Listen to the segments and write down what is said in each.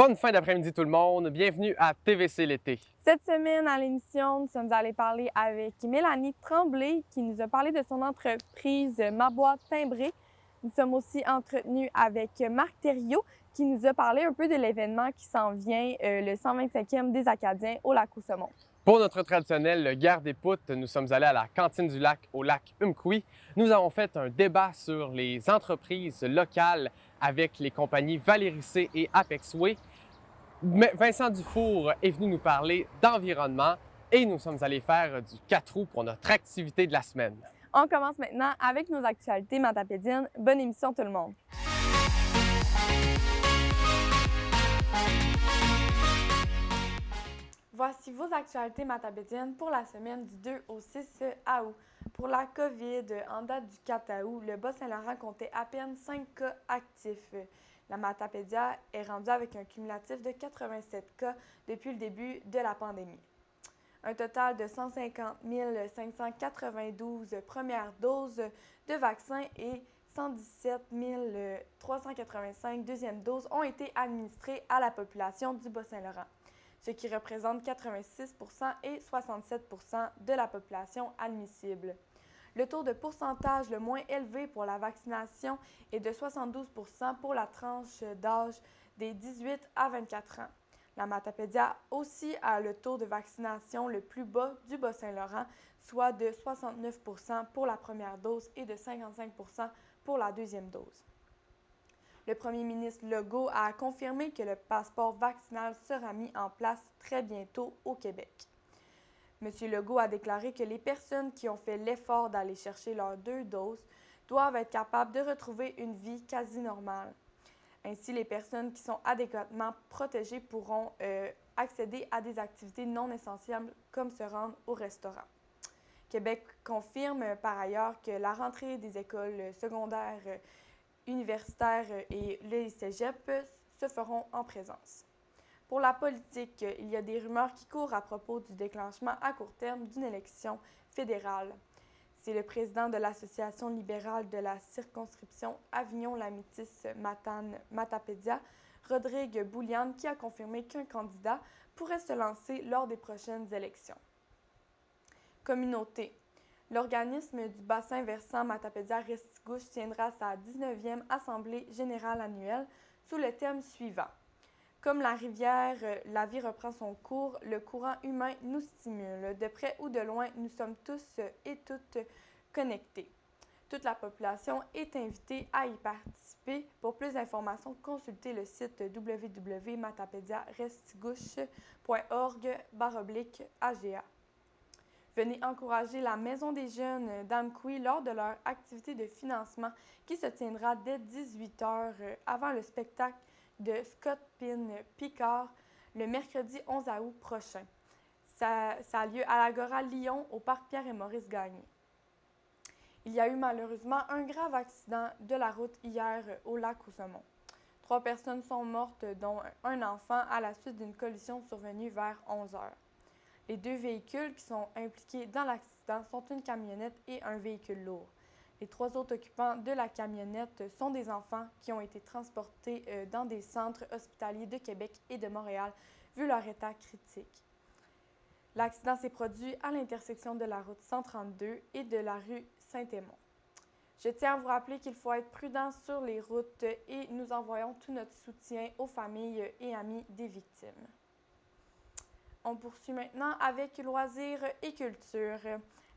Bonne fin d'après-midi tout le monde, bienvenue à TVC l'été. Cette semaine, à l'émission, nous sommes allés parler avec Mélanie Tremblay qui nous a parlé de son entreprise Mabois Timbré. Nous sommes aussi entretenus avec Marc Thériault qui nous a parlé un peu de l'événement qui s'en vient, le 125e des Acadiens au lac Saumon. Pour notre traditionnel guerre des poutres, nous sommes allés à la cantine du lac au lac Umpqui. Nous avons fait un débat sur les entreprises locales avec les compagnies Valérie C et Apexway. Vincent Dufour est venu nous parler d'environnement et nous sommes allés faire du 4 roues pour notre activité de la semaine. On commence maintenant avec nos actualités matapédiennes. Bonne émission tout le monde! Voici vos actualités matapédiennes pour la semaine du 2 au 6 août. Pour la COVID, en date du 4 août, le Bas-Saint-Laurent comptait à peine 5 cas actifs. La Matapédia est rendue avec un cumulatif de 87 cas depuis le début de la pandémie. Un total de 150 592 premières doses de vaccins et 117 385 deuxièmes doses ont été administrées à la population du Bas-Saint-Laurent, ce qui représente 86 et 67 de la population admissible. Le taux de pourcentage le moins élevé pour la vaccination est de 72 pour la tranche d'âge des 18 à 24 ans. La Matapédia aussi a le taux de vaccination le plus bas du Bas-Saint-Laurent, soit de 69 pour la première dose et de 55 pour la deuxième dose. Le premier ministre Legault a confirmé que le passeport vaccinal sera mis en place très bientôt au Québec. M. Legault a déclaré que les personnes qui ont fait l'effort d'aller chercher leurs 2 doses doivent être capables de retrouver une vie quasi normale. Ainsi, les personnes qui sont adéquatement protégées pourront accéder à des activités non essentielles comme se rendre au restaurant. Québec confirme par ailleurs que la rentrée des écoles secondaires, universitaires et les cégeps se feront en présence. Pour la politique, il y a des rumeurs qui courent à propos du déclenchement à court terme d'une élection fédérale. C'est le président de l'Association libérale de la circonscription Avignon-Lamitis-Matapédia, Rodrigue Bouliane, qui a confirmé qu'un candidat pourrait se lancer lors des prochaines élections. Communauté. L'organisme du bassin versant Matapédia-Restigouche tiendra sa 19e Assemblée générale annuelle sous le thème suivant. Comme la rivière, la vie reprend son cours, le courant humain nous stimule. De près ou de loin, nous sommes tous et toutes connectés. Toute la population est invitée à y participer. Pour plus d'informations, consultez le site www.matapediarestigouche.org/AGA. Venez encourager la Maison des jeunes d'Amqui lors de leur activité de financement qui se tiendra dès 18h avant le spectacle de Scott Pin Picard le mercredi 11 août prochain. Ça a lieu à l'Agora Lyon au parc Pierre-et-Maurice Gagné. Il y a eu malheureusement un grave accident de la route hier au lac Saumon. 3 personnes sont mortes, dont un enfant, à la suite d'une collision survenue vers 11 heures. Les 2 véhicules qui sont impliqués dans l'accident sont une camionnette et un véhicule lourd. Les 3 autres occupants de la camionnette sont des enfants qui ont été transportés dans des centres hospitaliers de Québec et de Montréal, vu leur état critique. L'accident s'est produit à l'intersection de la route 132 et de la rue Saint-Émond. Je tiens à vous rappeler qu'il faut être prudent sur les routes et nous envoyons tout notre soutien aux familles et amis des victimes. On poursuit maintenant avec loisirs et culture.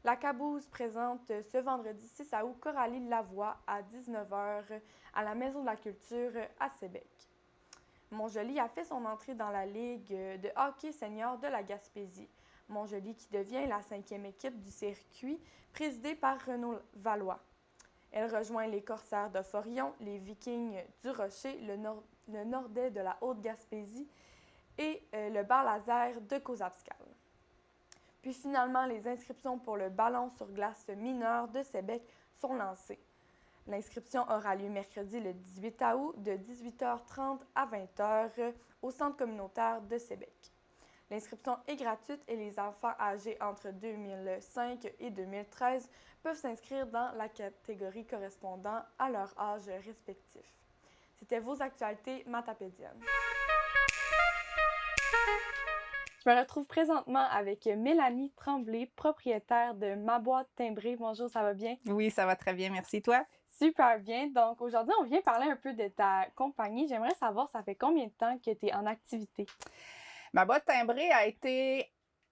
La Cabouze présente ce vendredi 6 août Coralie Lavoie à 19h à la Maison de la Culture à Sébec. Montjoly a fait son entrée dans la Ligue de hockey senior de la Gaspésie. Montjoly qui devient la 5e équipe du circuit présidée par Renaud Valois. Elle rejoint les Corsaires de Forillon, les Vikings du Rocher, le Nordais de la Haute-Gaspésie et le bar laser de Cozapscal. Puis finalement, les inscriptions pour le ballon sur glace mineur de Sébec sont lancées. L'inscription aura lieu mercredi le 18 août de 18h30 à 20h au centre communautaire de Sébec. L'inscription est gratuite et les enfants âgés entre 2005 et 2013 peuvent s'inscrire dans la catégorie correspondant à leur âge respectif. C'était vos actualités matapédiennes. Je me retrouve présentement avec Mélanie Tremblay, propriétaire de Ma Boîte Timbrée. Bonjour, ça va bien? Oui, ça va très bien, merci. Toi? Super bien. Donc aujourd'hui, on vient parler un peu de ta compagnie. J'aimerais savoir, ça fait combien de temps que tu es en activité? Ma boîte timbrée a été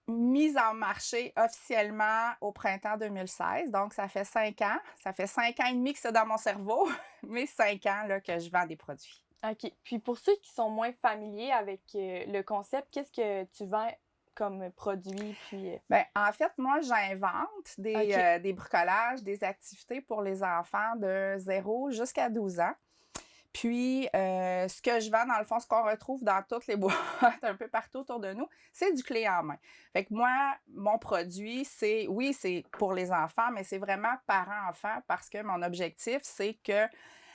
mise en marché officiellement au printemps 2016. Donc, ça fait 5 ans. Ça fait 5 ans et demi que c'est dans mon cerveau, mais 5 ans là, que je vends des produits. OK. Puis pour ceux qui sont moins familiers avec le concept, qu'est-ce que tu vends comme produit? Bien, en fait, moi, j'invente des bricolages, des activités pour les enfants de 0 jusqu'à 12 ans. Puis, ce que je vends, dans le fond, ce qu'on retrouve dans toutes les boîtes un peu partout autour de nous, c'est du clé en main. Fait que moi, mon produit, c'est pour les enfants, mais c'est vraiment parents-enfants parce que mon objectif, c'est que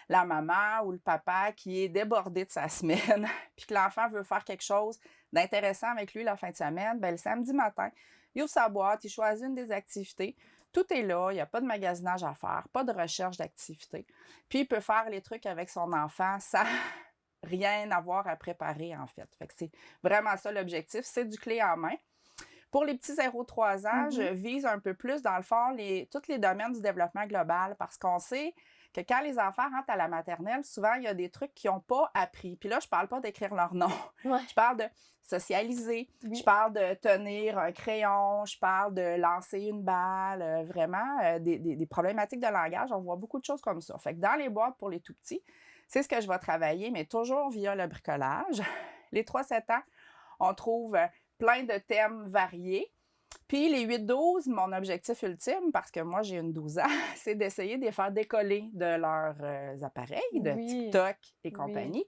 la maman ou le papa qui est débordé de sa semaine, puis que l'enfant veut faire quelque chose d'intéressant avec lui la fin de semaine, bien, le samedi matin, il ouvre sa boîte, il choisit une des activités. Tout est là, il n'y a pas de magasinage à faire, pas de recherche d'activité. Puis, il peut faire les trucs avec son enfant sans rien avoir à préparer, en fait. Fait que c'est vraiment ça l'objectif, c'est du clé en main. Pour les petits 0-3 ans, je vise un peu plus, dans le fond, tous les domaines du développement global parce qu'on sait que quand les enfants rentrent à la maternelle, souvent, il y a des trucs qu'ils n'ont pas appris. Puis là, je ne parle pas d'écrire leur nom. Ouais. Je parle de socialiser. Oui. Je parle de tenir un crayon. Je parle de lancer une balle. Vraiment, des problématiques de langage. On voit beaucoup de choses comme ça. Fait que dans les boîtes pour les tout-petits, c'est ce que je vais travailler, mais toujours via le bricolage. Les 3-7 ans, on trouve plein de thèmes variés. Puis les 8-12, mon objectif ultime, parce que moi j'ai une 12 ans, c'est d'essayer de les faire décoller de leurs appareils, de TikTok et compagnie.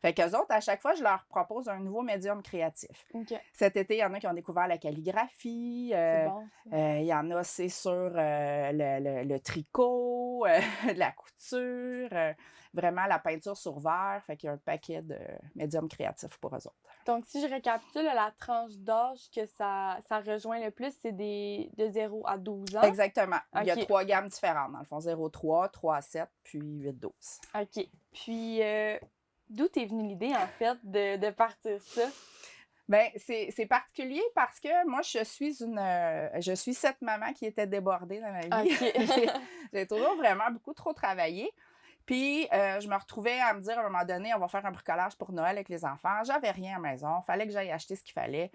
Fait qu'eux autres, à chaque fois, je leur propose un nouveau médium créatif. Okay. Cet été, il y en a qui ont découvert la calligraphie. C'est bon, il y en a, c'est sur le tricot, la couture, vraiment la peinture sur verre. Fait qu'il y a un paquet de médiums créatifs pour eux autres. Donc, si je récapitule, la tranche d'âge que ça rejoint le plus, c'est de 0 à 12 ans? Exactement. Okay. Il y a 3 gammes différentes, dans le fond. 0-3, 3-7, puis 8-12. OK. Puis, d'où t'es venue l'idée, en fait, de partir ça? Bien, c'est particulier parce que moi, je suis cette maman qui était débordée dans ma vie. Okay. J'ai toujours vraiment beaucoup trop travaillé. Puis, je me retrouvais à me dire, à un moment donné, on va faire un bricolage pour Noël avec les enfants. J'avais rien à la maison. Il fallait que j'aille acheter ce qu'il fallait.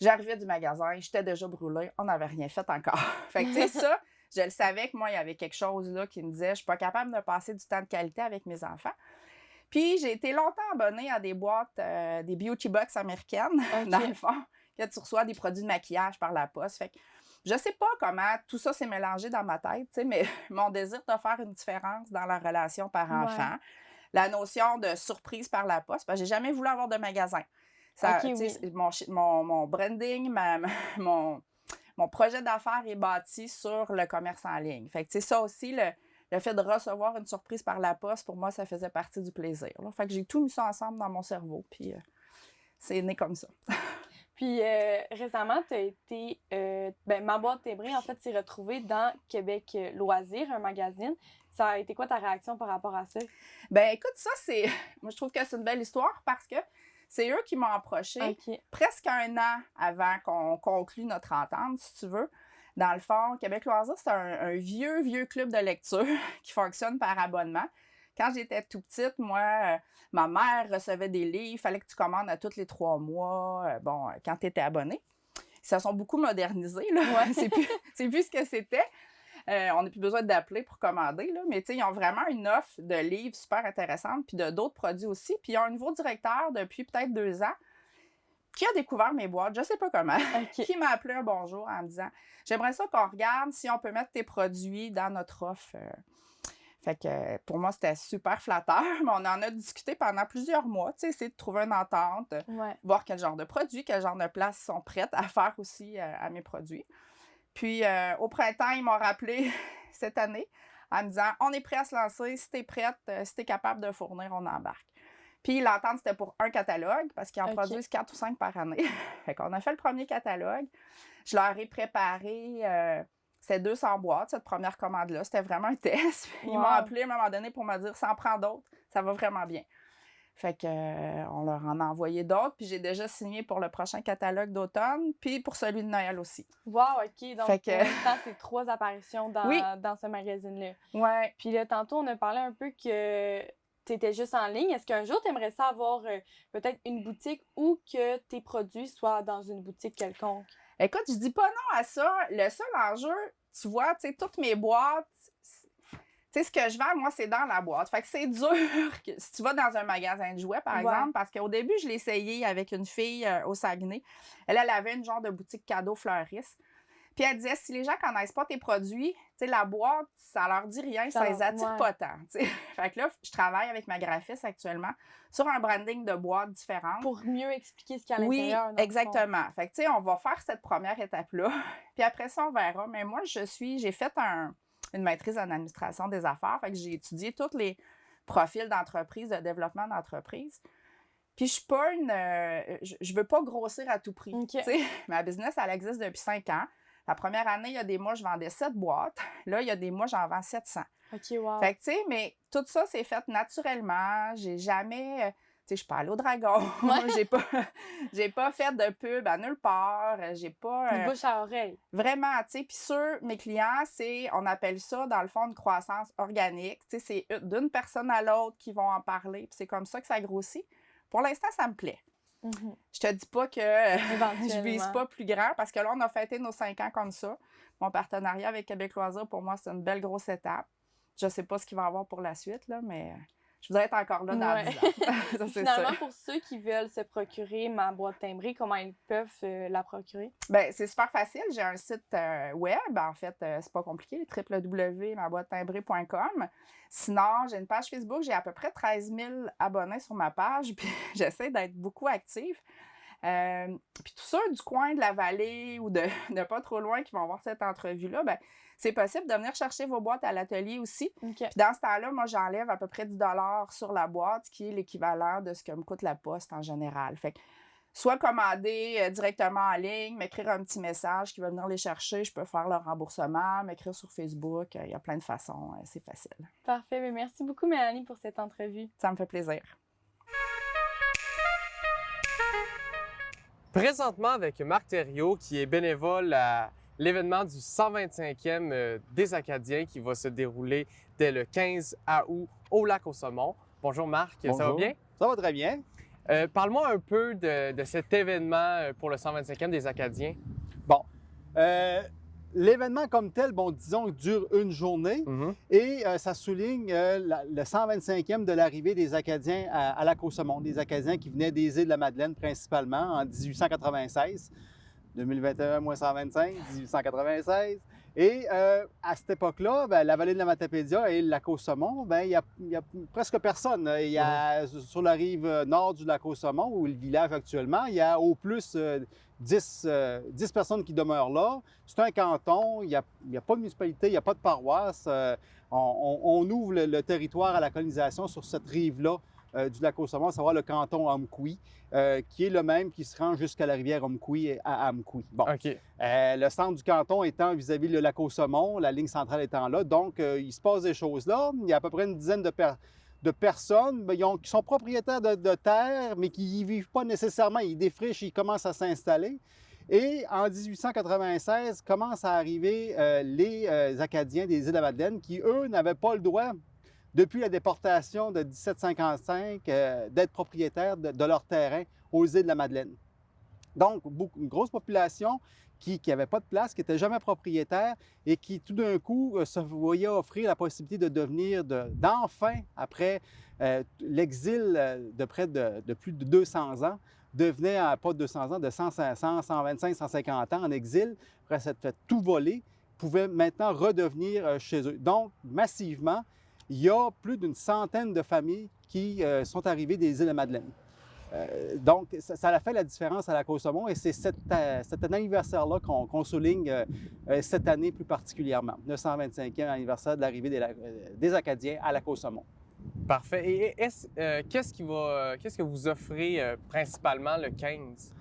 J'arrivais du magasin, j'étais déjà brûlée. On n'avait rien fait encore. Fait que, tu sais, ça, je le savais que moi, il y avait quelque chose là qui me disait, je suis pas capable de passer du temps de qualité avec mes enfants. Puis, j'ai été longtemps abonnée à des boîtes, des beauty box américaines, dans le fond, que tu reçois des produits de maquillage par la poste. Fait que je sais pas comment tout ça s'est mélangé dans ma tête, tu sais, mais mon désir de faire une différence dans la relation parent-enfant, la notion de surprise par la poste, parce que j'ai jamais voulu avoir de magasin. Ça, mon branding, mon projet d'affaires est bâti sur le commerce en ligne. Fait que, tu sais, ça aussi, le fait de recevoir une surprise par la poste, pour moi, ça faisait partie du plaisir. Là. Fait que j'ai tout mis ça ensemble dans mon cerveau, puis c'est né comme ça. Puis récemment, tu as été... Ma Boîte Timbrée, en fait, s'est retrouvée dans Québec Loisirs, un magazine. Ça a été quoi ta réaction par rapport à ça? Bien, écoute, ça, c'est... Moi, je trouve que c'est une belle histoire parce que c'est eux qui m'ont approché presque 1 an avant qu'on conclue notre entente, si tu veux. Dans le fond, Québec Loisirs, c'est un vieux club de lecture qui fonctionne par abonnement. Quand j'étais tout petite, moi, ma mère recevait des livres. Il fallait que tu commandes à tous les 3 mois, quand tu étais abonné. Ils se sont beaucoup modernisés, là. Ouais. c'est plus ce que c'était. On n'a plus besoin d'appeler pour commander, là. Mais tu sais, ils ont vraiment une offre de livres super intéressante, puis d'autres produits aussi. Puis ils ont un nouveau directeur depuis peut-être 2 ans qui a découvert mes boîtes, je sais pas comment, qui m'a appelé un bonjour en me disant « J'aimerais ça qu'on regarde si on peut mettre tes produits dans notre offre. » Fait que pour moi, c'était super flatteur, mais on en a discuté pendant plusieurs mois, tu sais, essayer de trouver une entente, voir quel genre de produits, quel genre de places sont prêtes à faire aussi à mes produits. Puis au printemps, ils m'ont rappelé cette année en me disant « On est prêt à se lancer, si t'es prête, si t'es capable de fournir, on embarque. » Puis l'entente, c'était pour un catalogue, parce qu'ils en produisent 4 ou 5 par année. Fait qu'on a fait le premier catalogue. Je leur ai préparé, c'était 200 boîtes, cette première commande-là. C'était vraiment un test. Ils m'ont appelé à un moment donné pour me dire « Ça en prend d'autres, ça va vraiment bien. » Fait que, on leur en a envoyé d'autres, puis j'ai déjà signé pour le prochain catalogue d'automne, puis pour celui de Noël aussi. Wow, OK. Donc, Fait que... pour l'instant, c'est 3 apparitions Oui. dans ce magazine-là. Ouais. Puis là, tantôt, on a parlé un peu que tu étais juste en ligne. Est-ce qu'un jour, tu aimerais ça avoir peut-être une boutique ou que tes produits soient dans une boutique quelconque? Écoute, je dis pas non à ça. Le seul enjeu, tu vois, tu sais, toutes mes boîtes... Tu sais, ce que je vends, moi, c'est dans la boîte. Fait que c'est dur que, si tu vas dans un magasin de jouets, par exemple, parce qu'au début, je l'ai essayé avec une fille au Saguenay. Elle avait une genre de boutique cadeau fleuriste. Puis elle disait, si les gens connaissent pas tes produits, tu sais, la boîte, ça leur dit rien, ça les attire pas tant. T'sais. Fait que là, je travaille avec ma graphiste actuellement sur un branding de boîtes différentes. Pour mieux expliquer ce qu'il y a à l'intérieur. Oui, exactement. Fait que, tu sais, on va faire cette première étape-là. Puis après ça, on verra. Mais moi, j'ai fait une maîtrise en administration des affaires. Fait que j'ai étudié tous les profils d'entreprise, de développement d'entreprise. Puis je suis pas je veux pas grossir à tout prix. Okay. Ma business, elle existe depuis 5 ans. La première année, il y a des mois, je vendais 7 boîtes. Là, il y a des mois, j'en vends 700. OK, wow. Fait que, tu sais, mais tout ça, c'est fait naturellement. J'ai jamais... je suis pas allée au Dragon. Ouais. j'ai pas fait de pub à nulle part. J'ai pas... Une bouche à oreille. Vraiment, tu sais. Puis sur mes clients, on appelle ça, dans le fond, une croissance organique. Tu sais, c'est d'une personne à l'autre qui vont en parler. Puis c'est comme ça que ça grossit. Pour l'instant, ça me plaît. Mm-hmm. Je te dis pas que je vise pas plus grand, parce que là, on a fêté nos 5 ans comme ça. Mon partenariat avec Québec Loisirs, pour moi, c'est une belle grosse étape. Je sais pas ce qu'il va y avoir pour la suite, là, mais... Je voudrais être encore là dans 10 ans. Ça, finalement, sûr. Pour ceux qui veulent se procurer ma boîte timbrée, comment ils peuvent la procurer? Bien, c'est super facile. J'ai un site web. En fait, c'est pas compliqué, www.maboîtetimbrée.com. Sinon, j'ai une page Facebook. J'ai à peu près 13 000 abonnés sur ma page. Puis j'essaie d'être beaucoup active. Puis tous ceux du coin de la vallée ou de pas trop loin qui vont voir cette entrevue-là, bien, c'est possible de venir chercher vos boîtes à l'atelier aussi. Okay. Puis dans ce temps-là, moi, j'enlève à peu près 10 $ sur la boîte, qui est l'équivalent de ce que me coûte la poste en général. Fait que soit commander directement en ligne, m'écrire un petit message qui va venir les chercher, je peux faire le remboursement, m'écrire sur Facebook, il y a plein de façons, c'est facile. Parfait, mais merci beaucoup Mélanie pour cette entrevue. Ça me fait plaisir. Présentement avec Marc Thériault, qui est bénévole à l'événement du 125e des Acadiens qui va se dérouler dès le 15 août au Lac-aux-Saumons. Bonjour Marc, bonjour. Ça va bien? Ça va très bien. Parle-moi un peu de cet événement pour le 125e des Acadiens. Bon, l'événement comme tel, bon, disons, dure une journée et ça souligne le 125e de l'arrivée des Acadiens à Lac-aux-Saumons, des Acadiens qui venaient des îles de la Madeleine principalement en 1896. 2021 moins 125, 1896. Et à cette époque-là, ben, la vallée de la Matapédia et le Lac-aux-Saumons, ben, il y a presque personne. Il y a, sur la rive nord du Lac-aux-Saumons, où est le village actuellement, il y a au plus 10 personnes qui demeurent là. C'est un canton, il n'y a pas de municipalité, il n'y a pas de paroisse. On ouvre le territoire à la colonisation sur cette rive-là du Lac-aux-Saumons, à savoir le canton Amkoui, qui est le même qui se rend jusqu'à la rivière Amkoui à Amkoui. Bon. Okay. Le centre du canton étant vis-à-vis le Lac-aux-Saumons, la ligne centrale étant là, donc il se passe des choses là. Il y a à peu près une dizaine de personnes qui sont propriétaires de terres, mais qui n'y vivent pas nécessairement. Ils défrichent, ils commencent à s'installer. Et en 1896, commencent à arriver les Acadiens des îles de la Madeleine qui, eux, n'avaient pas le droit, depuis la déportation de 1755, d'être propriétaires de leur terrain aux îles de la Madeleine. Donc, une grosse population qui n'avait pas de place, qui n'était jamais propriétaire et qui, tout d'un coup, se voyait offrir la possibilité de devenir, d'enfin, après l'exil de près de plus de 200 ans, devenait, pas de 200 ans, de 100, 125, 150 ans en exil, après s'être fait tout voler, pouvaient maintenant redevenir chez eux. Donc, massivement, il y a plus d'une centaine de familles qui sont arrivées des îles de la Madeleine. Donc, ça a fait la différence à Lac-aux-Saumons et c'est cet anniversaire-là qu'on souligne cette année plus particulièrement, le 125e anniversaire de l'arrivée des Acadiens à Lac-aux-Saumons. Parfait. Et qu'est-ce que vous offrez principalement le 15?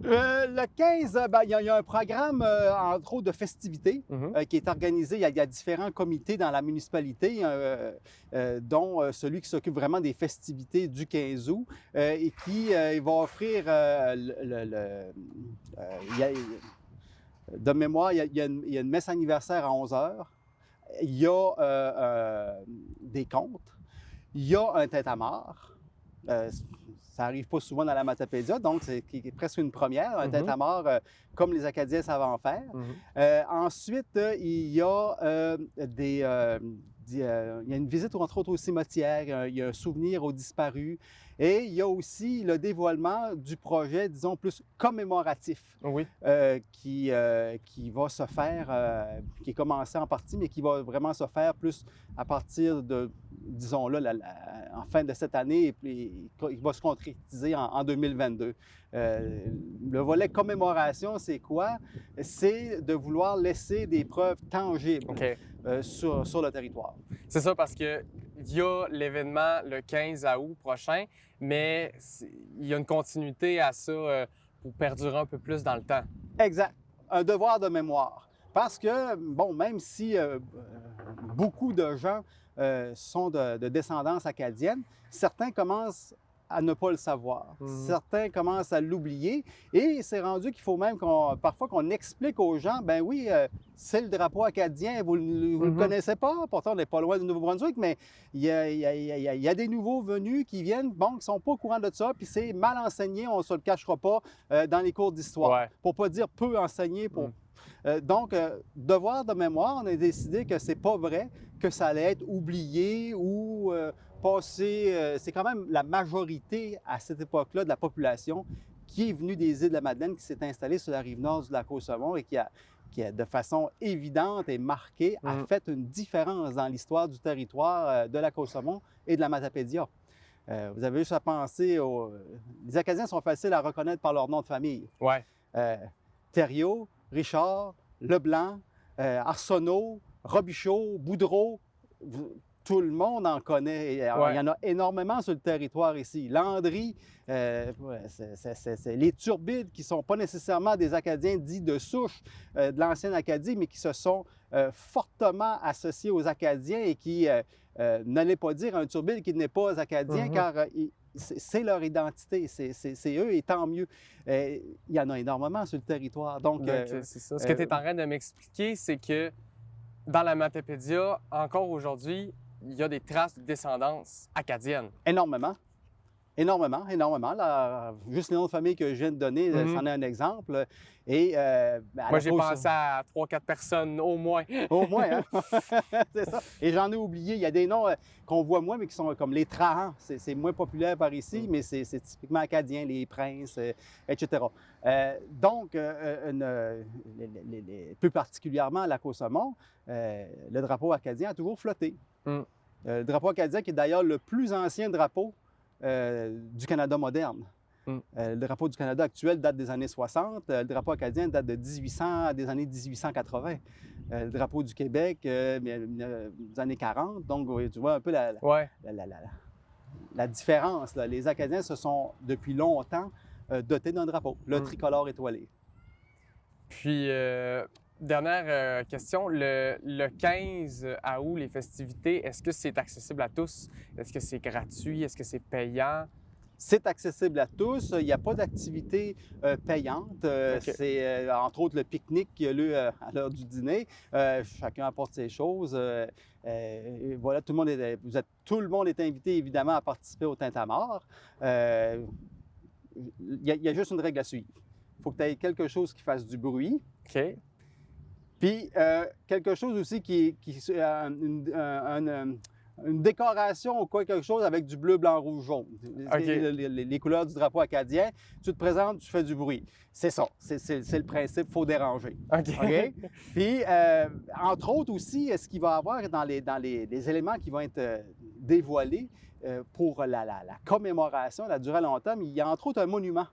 Le 15, il y a un programme, entre autres, de festivités qui est organisé. Il y a différents comités dans la municipalité, dont celui qui s'occupe vraiment des festivités du 15 août et qui il va offrir, de mémoire, il y a une messe anniversaire à 11 heures. Il y a des contes. Il y a un tintamarre. Ça n'arrive pas souvent dans la Matapédia, donc c'est presque une première, un tintamarre comme les Acadiens savent en faire. Ensuite, il y a il y a une visite, entre autres, au cimetière, il y a un souvenir aux disparus. Et il y a aussi le dévoilement du projet, disons, plus commémoratif, qui va se faire, qui est commencé en partie, mais qui va vraiment se faire plus à partir de, disons-le, en fin de cette année, et puis il va se concrétiser en 2022. Le volet commémoration, c'est quoi? C'est de vouloir laisser des preuves tangibles sur le territoire. C'est ça, parce qu'il y a l'événement le 15 août prochain, mais il y a une continuité à ça pour perdurer un peu plus dans le temps. Exact. Un devoir de mémoire. Parce que, bon, même si beaucoup de gens sont de descendance acadienne, certains commencent à ne pas le savoir. Certains commencent à l'oublier et c'est rendu qu'il faut même parfois qu'on explique aux gens, ben oui, c'est le drapeau acadien, vous ne le connaissez pas, pourtant on n'est pas loin du Nouveau-Brunswick, mais il y a des nouveaux venus qui viennent, bon, qui ne sont pas au courant de ça, puis c'est mal enseigné, on ne se le cachera pas, dans les cours d'histoire, pour ne pas dire peu enseigné. Donc, devoir de mémoire, on a décidé que c'est pas vrai, que ça allait être oublié ou passé. C'est quand même la majorité à cette époque-là de la population qui est venue des îles de la Madeleine, qui s'est installée sur la rive nord du lac Au-Saumon et qui a, de façon évidente et marquée, a fait une différence dans l'histoire du territoire de lac Au-Saumon et de la Matapédia. Vous avez juste à penser les Acadiens sont faciles à reconnaître par leur nom de famille. Thériault, Richard, Leblanc, Arsenault, Robichaud, Boudreau, tout le monde en connaît. Il y en a énormément sur le territoire ici. Landry, c'est les Turbides qui ne sont pas nécessairement des Acadiens dits de souche de l'ancienne Acadie, mais qui se sont fortement associés aux Acadiens et qui n'allaient pas dire un Turbide qui n'est pas Acadien, car c'est leur identité, c'est eux et tant mieux. Il y en a énormément sur le territoire. Donc, c'est ça. Ce que tu es en train de m'expliquer, c'est que dans la Matapédia, encore aujourd'hui, il y a des traces de descendance acadienne. Énormément. Énormément, énormément. Là, juste les noms de famille que je viens de donner, c'en est un exemple. Et, moi, j'ai pensé à 3-4 personnes au moins. Au moins, hein? C'est ça. Et j'en ai oublié. Il y a des noms qu'on voit moins, mais qui sont comme les Trahans. C'est moins populaire par ici, mais c'est typiquement acadien, les princes, etc. Donc, plus particulièrement à lac Au-Saumon, le drapeau acadien a toujours flotté. Le drapeau acadien qui est d'ailleurs le plus ancien drapeau du Canada moderne. Le drapeau du Canada actuel date des années 60. Le drapeau acadien date des années 1880. Le drapeau du Québec, des années 40. Donc, tu vois un peu la différence. Là. Les Acadiens se sont, depuis longtemps, dotés d'un drapeau, le tricolore étoilé. Puis, dernière question, le 15 août, les festivités, est-ce que c'est accessible à tous? Est-ce que c'est gratuit? Est-ce que c'est payant? C'est accessible à tous. Il n'y a pas d'activité payante. C'est entre autres le pique-nique qui a lieu à l'heure du dîner. Chacun apporte ses choses. Voilà, tout le monde est invité évidemment à participer au tintamarre. Il y a juste une règle à suivre. Il faut que tu aies quelque chose qui fasse du bruit. Puis, quelque chose aussi une décoration ou quelque chose avec du bleu, blanc, rouge, jaune. Les couleurs du drapeau acadien. Tu te présentes, tu fais du bruit. C'est ça. C'est le principe, il faut déranger. Puis, entre autres aussi, ce qu'il va y avoir dans les éléments qui vont être dévoilés pour la commémoration, la durée longtemps, il y a entre autres un monument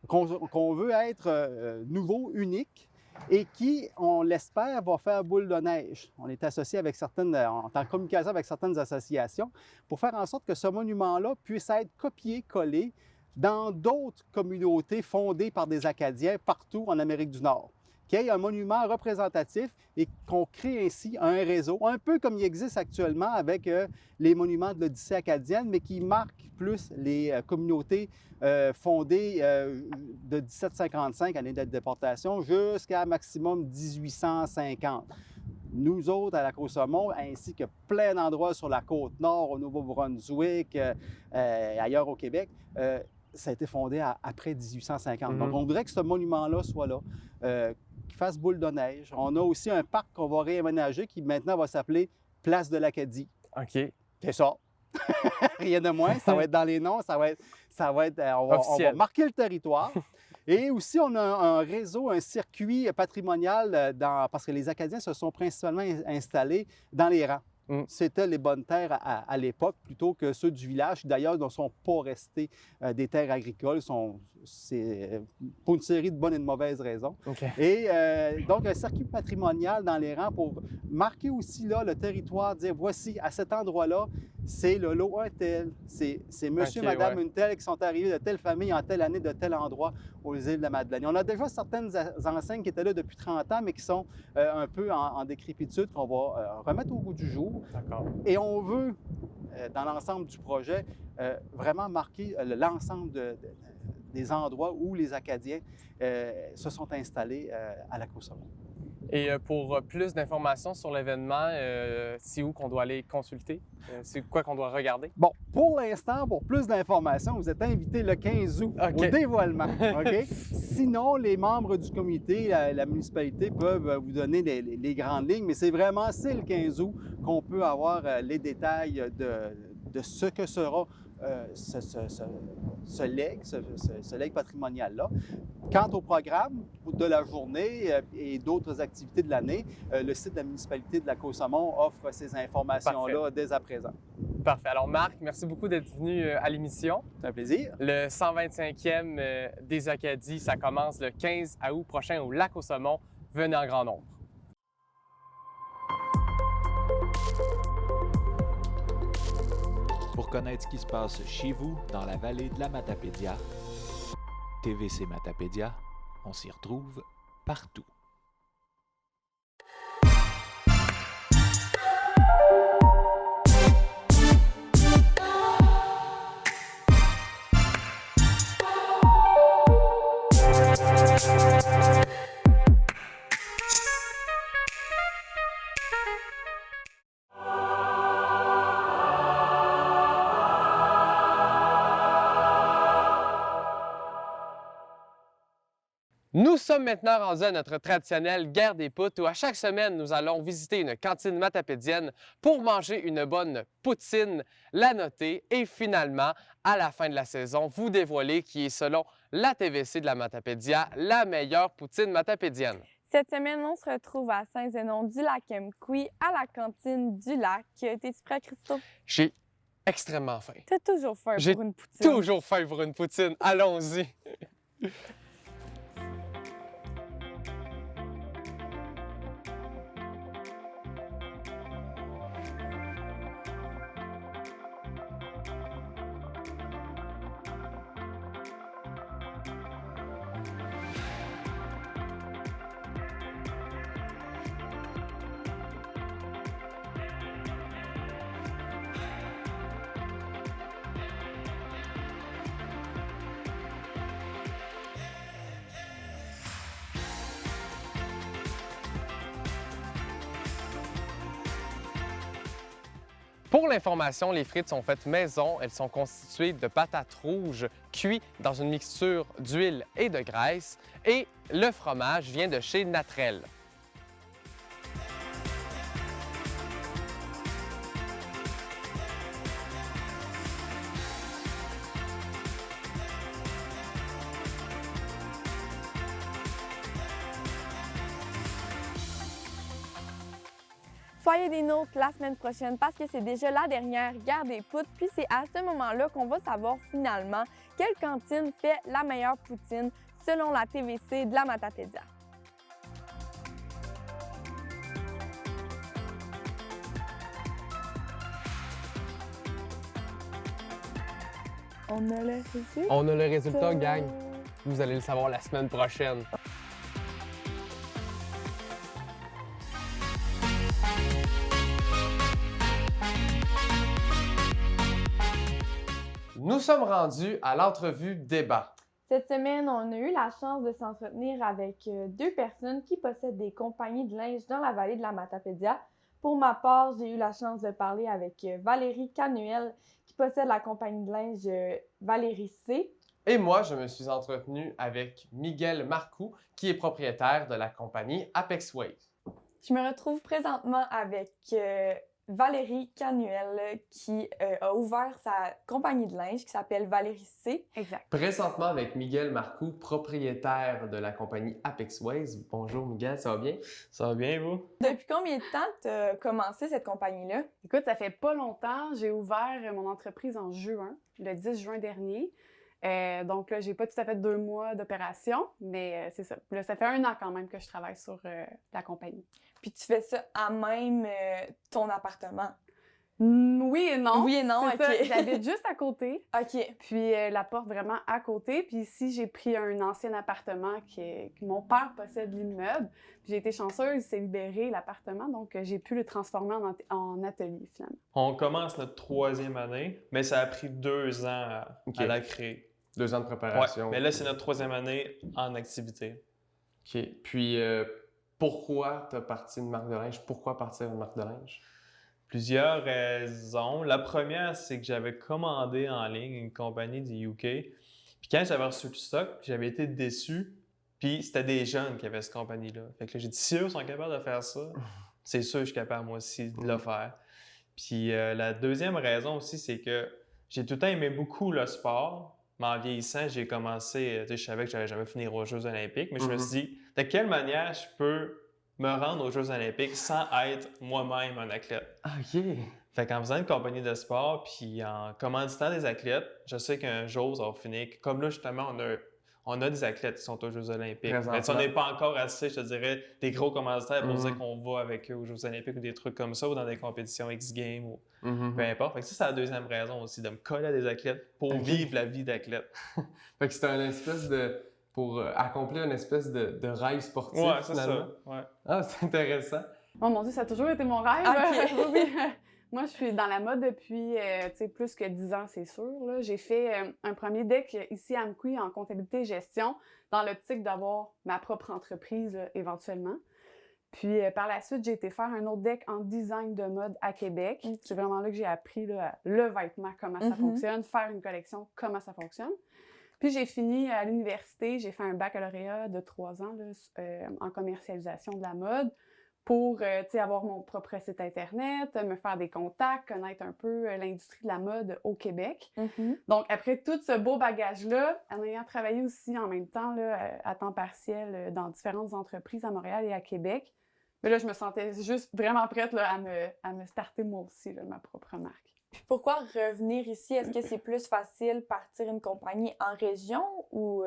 qu'on veut être nouveau, unique, et qui, on l'espère, va faire boule de neige. On est associé avec on est en communication avec certaines associations pour faire en sorte que ce monument-là puisse être copié-collé dans d'autres communautés fondées par des Acadiens partout en Amérique du Nord. Qu'il y ait un monument représentatif et qu'on crée ainsi un réseau, un peu comme il existe actuellement avec les monuments de l'Odyssée acadienne, mais qui marquent plus les communautés fondées de 1755, année de déportation, jusqu'à maximum 1850. Nous autres, à Lac-Saumon, ainsi que plein d'endroits sur la côte nord, au Nouveau-Brunswick, ailleurs au Québec, ça a été fondé après 1850. Donc, on voudrait que ce monument-là soit là, qu'il fasse boule de neige. On a aussi un parc qu'on va réaménager qui maintenant va s'appeler Place de l'Acadie. OK. C'est ça. Rien de moins. Ça va être dans les noms. On va marquer le territoire. Et aussi, on a un réseau, un circuit patrimonial parce que les Acadiens se sont principalement installés dans les rangs. C'était les bonnes terres à l'époque plutôt que ceux du village, qui d'ailleurs ne sont pas restés des terres agricoles. C'est pour une série de bonnes et de mauvaises raisons. Okay. Et donc, un circuit patrimonial dans les rangs pour marquer aussi là, le territoire, dire voici, à cet endroit-là, c'est le lot un tel, c'est monsieur, madame une telle qui sont arrivés de telle famille en telle année, de tel endroit aux îles de la Madeleine. On a déjà certaines enseignes qui étaient là depuis 30 ans, mais qui sont un peu en décrépitude, qu'on va remettre au goût du jour. Et on veut, dans l'ensemble du projet, vraiment marquer l'ensemble des endroits où les Acadiens se sont installés à Lac-Saumon. Et pour plus d'informations sur l'événement, c'est où qu'on doit aller consulter? C'est quoi qu'on doit regarder? Bon, pour l'instant, pour plus d'informations, vous êtes invités le 15 août au dévoilement. OK? Sinon, les membres du comité, la municipalité peuvent vous donner les grandes lignes, mais c'est le 15 août qu'on peut avoir les détails de ce que sera ce legs patrimonial-là. Quant au programme de la journée et d'autres activités de l'année, le site de la municipalité de Lac-Saumon offre ces informations-là dès à présent. Parfait. Alors Marc, merci beaucoup d'être venu à l'émission. C'est un plaisir. Le 125e des Acadies, ça commence le 15 août prochain au Lac-Saumon. Venez en grand nombre. Pour connaître ce qui se passe chez vous, dans la vallée de la Matapédia, TVC Matapédia, on s'y retrouve partout. Nous sommes maintenant rendus à notre traditionnelle guerre des poutres où à chaque semaine, nous allons visiter une cantine matapédienne pour manger une bonne poutine, la noter et finalement, à la fin de la saison, vous dévoiler qui est selon la TVC de la Matapédia, la meilleure poutine matapédienne. Cette semaine, on se retrouve à Saint-Zénon-du-Lac-Emkoui, à la cantine du lac. T'es-tu prêt, Christophe? J'ai extrêmement faim. T'as toujours faim pour une poutine. J'ai toujours faim pour une poutine. Allons-y. Pour l'information, les frites sont faites maison. Elles sont constituées de patates rouges cuites dans une mixture d'huile et de graisse. Et le fromage vient de chez Natrel. Soyez des nôtres la semaine prochaine parce que c'est déjà la dernière guerre des poutres. Puis c'est à ce moment-là qu'on va savoir finalement quelle cantine fait la meilleure poutine selon la TVC de la Matapédia. On a le résultat. On a le résultat, gang. Vous allez le savoir la semaine prochaine. Nous sommes rendus à l'entrevue débat. Cette semaine, on a eu la chance de s'entretenir avec deux personnes qui possèdent des compagnies de linge dans la vallée de la Matapédia. Pour ma part, j'ai eu la chance de parler avec Valérie Canuel, qui possède la compagnie de linge Valérie C. Et moi, je me suis entretenu avec Miguel Marcoux, qui est propriétaire de la compagnie Apex Wave. Je me retrouve présentement avec Valérie Canuel, qui a ouvert sa compagnie de linge qui s'appelle Valérie C. Exact. Présentement avec Miguel Marcoux, propriétaire de la compagnie Apex Waves. Bonjour Miguel, ça va bien? Ça va bien, vous? Depuis combien de temps tu as commencé cette compagnie-là? Écoute, ça fait pas longtemps. J'ai ouvert mon entreprise en juin, le 10 juin dernier. Donc là, j'ai pas tout à fait 2 mois d'opération, mais c'est ça. Là, ça fait 1 an quand même que je travaille sur la compagnie. Puis tu fais ça à même ton appartement? Oui et non. Oui et non, C'est OK. ça. J'habite juste à côté. OK. Puis la porte vraiment à côté. Puis ici, j'ai pris un ancien appartement que mon père possède l'immeuble. Puis j'ai été chanceuse, il s'est libéré l'appartement, donc j'ai pu le transformer en atelier finalement. On commence notre 3e année, mais ça a pris 2 ans à la créer. 2 ans de préparation. Ouais, mais là, c'est notre 3e année en activité. OK. Puis, pourquoi tu as parti une marque de linge? Pourquoi partir une marque de linge? Plusieurs raisons. La première, c'est que j'avais commandé en ligne une compagnie du UK. Puis quand j'avais reçu le stock, j'avais été déçu. Puis c'était des jeunes qui avaient cette compagnie-là. Fait que là, j'ai dit, si eux sont capables de faire ça, c'est sûr que je suis capable moi aussi de le faire. Puis la deuxième raison aussi, c'est que j'ai tout le temps aimé beaucoup le sport. Mais en vieillissant, j'ai commencé, je savais que j'allais jamais finir aux Jeux olympiques, mais je me suis dit, de quelle manière je peux me rendre aux Jeux olympiques sans être moi-même un athlète? OK. Fait qu'en faisant une compagnie de sport, puis en commanditant des athlètes, je sais qu'un jour, ça va finir. Comme là, justement, on a des athlètes qui sont aux Jeux olympiques. Mais on n'est pas encore assez, je te dirais, des gros commanditaires pour dire qu'on va avec eux aux Jeux olympiques ou des trucs comme ça, ou dans des compétitions X-Games, ou peu importe. Fait que ça, c'est la deuxième raison aussi, de me coller à des athlètes pour vivre la vie d'athlète. Fait que c'était une espèce de... pour accomplir une espèce de rêve sportif, ouais, c'est finalement. ça. Ouais. Ah, c'est intéressant. Oh mon Dieu, ça a toujours été mon rêve. OK. Oui. Moi, je suis dans la mode depuis plus que 10 ans, c'est sûr. Là. J'ai fait un premier deck ici à Amqui en comptabilité et gestion dans l'optique d'avoir ma propre entreprise éventuellement. Puis par la suite, j'ai été faire un autre deck en design de mode à Québec. C'est vraiment là que j'ai appris là, le vêtement, comment ça fonctionne, faire une collection, comment ça fonctionne. Puis j'ai fini à l'université, j'ai fait un baccalauréat de 3 ans là, en commercialisation de la mode pour avoir mon propre site Internet, me faire des contacts, connaître un peu l'industrie de la mode au Québec. Donc, après tout ce beau bagage-là, en ayant travaillé aussi en même temps là, à temps partiel dans différentes entreprises à Montréal et à Québec, mais là, je me sentais juste vraiment prête là, à me starter moi aussi, là, ma propre marque. Puis pourquoi revenir ici? Est-ce que c'est plus facile partir une compagnie en région ou...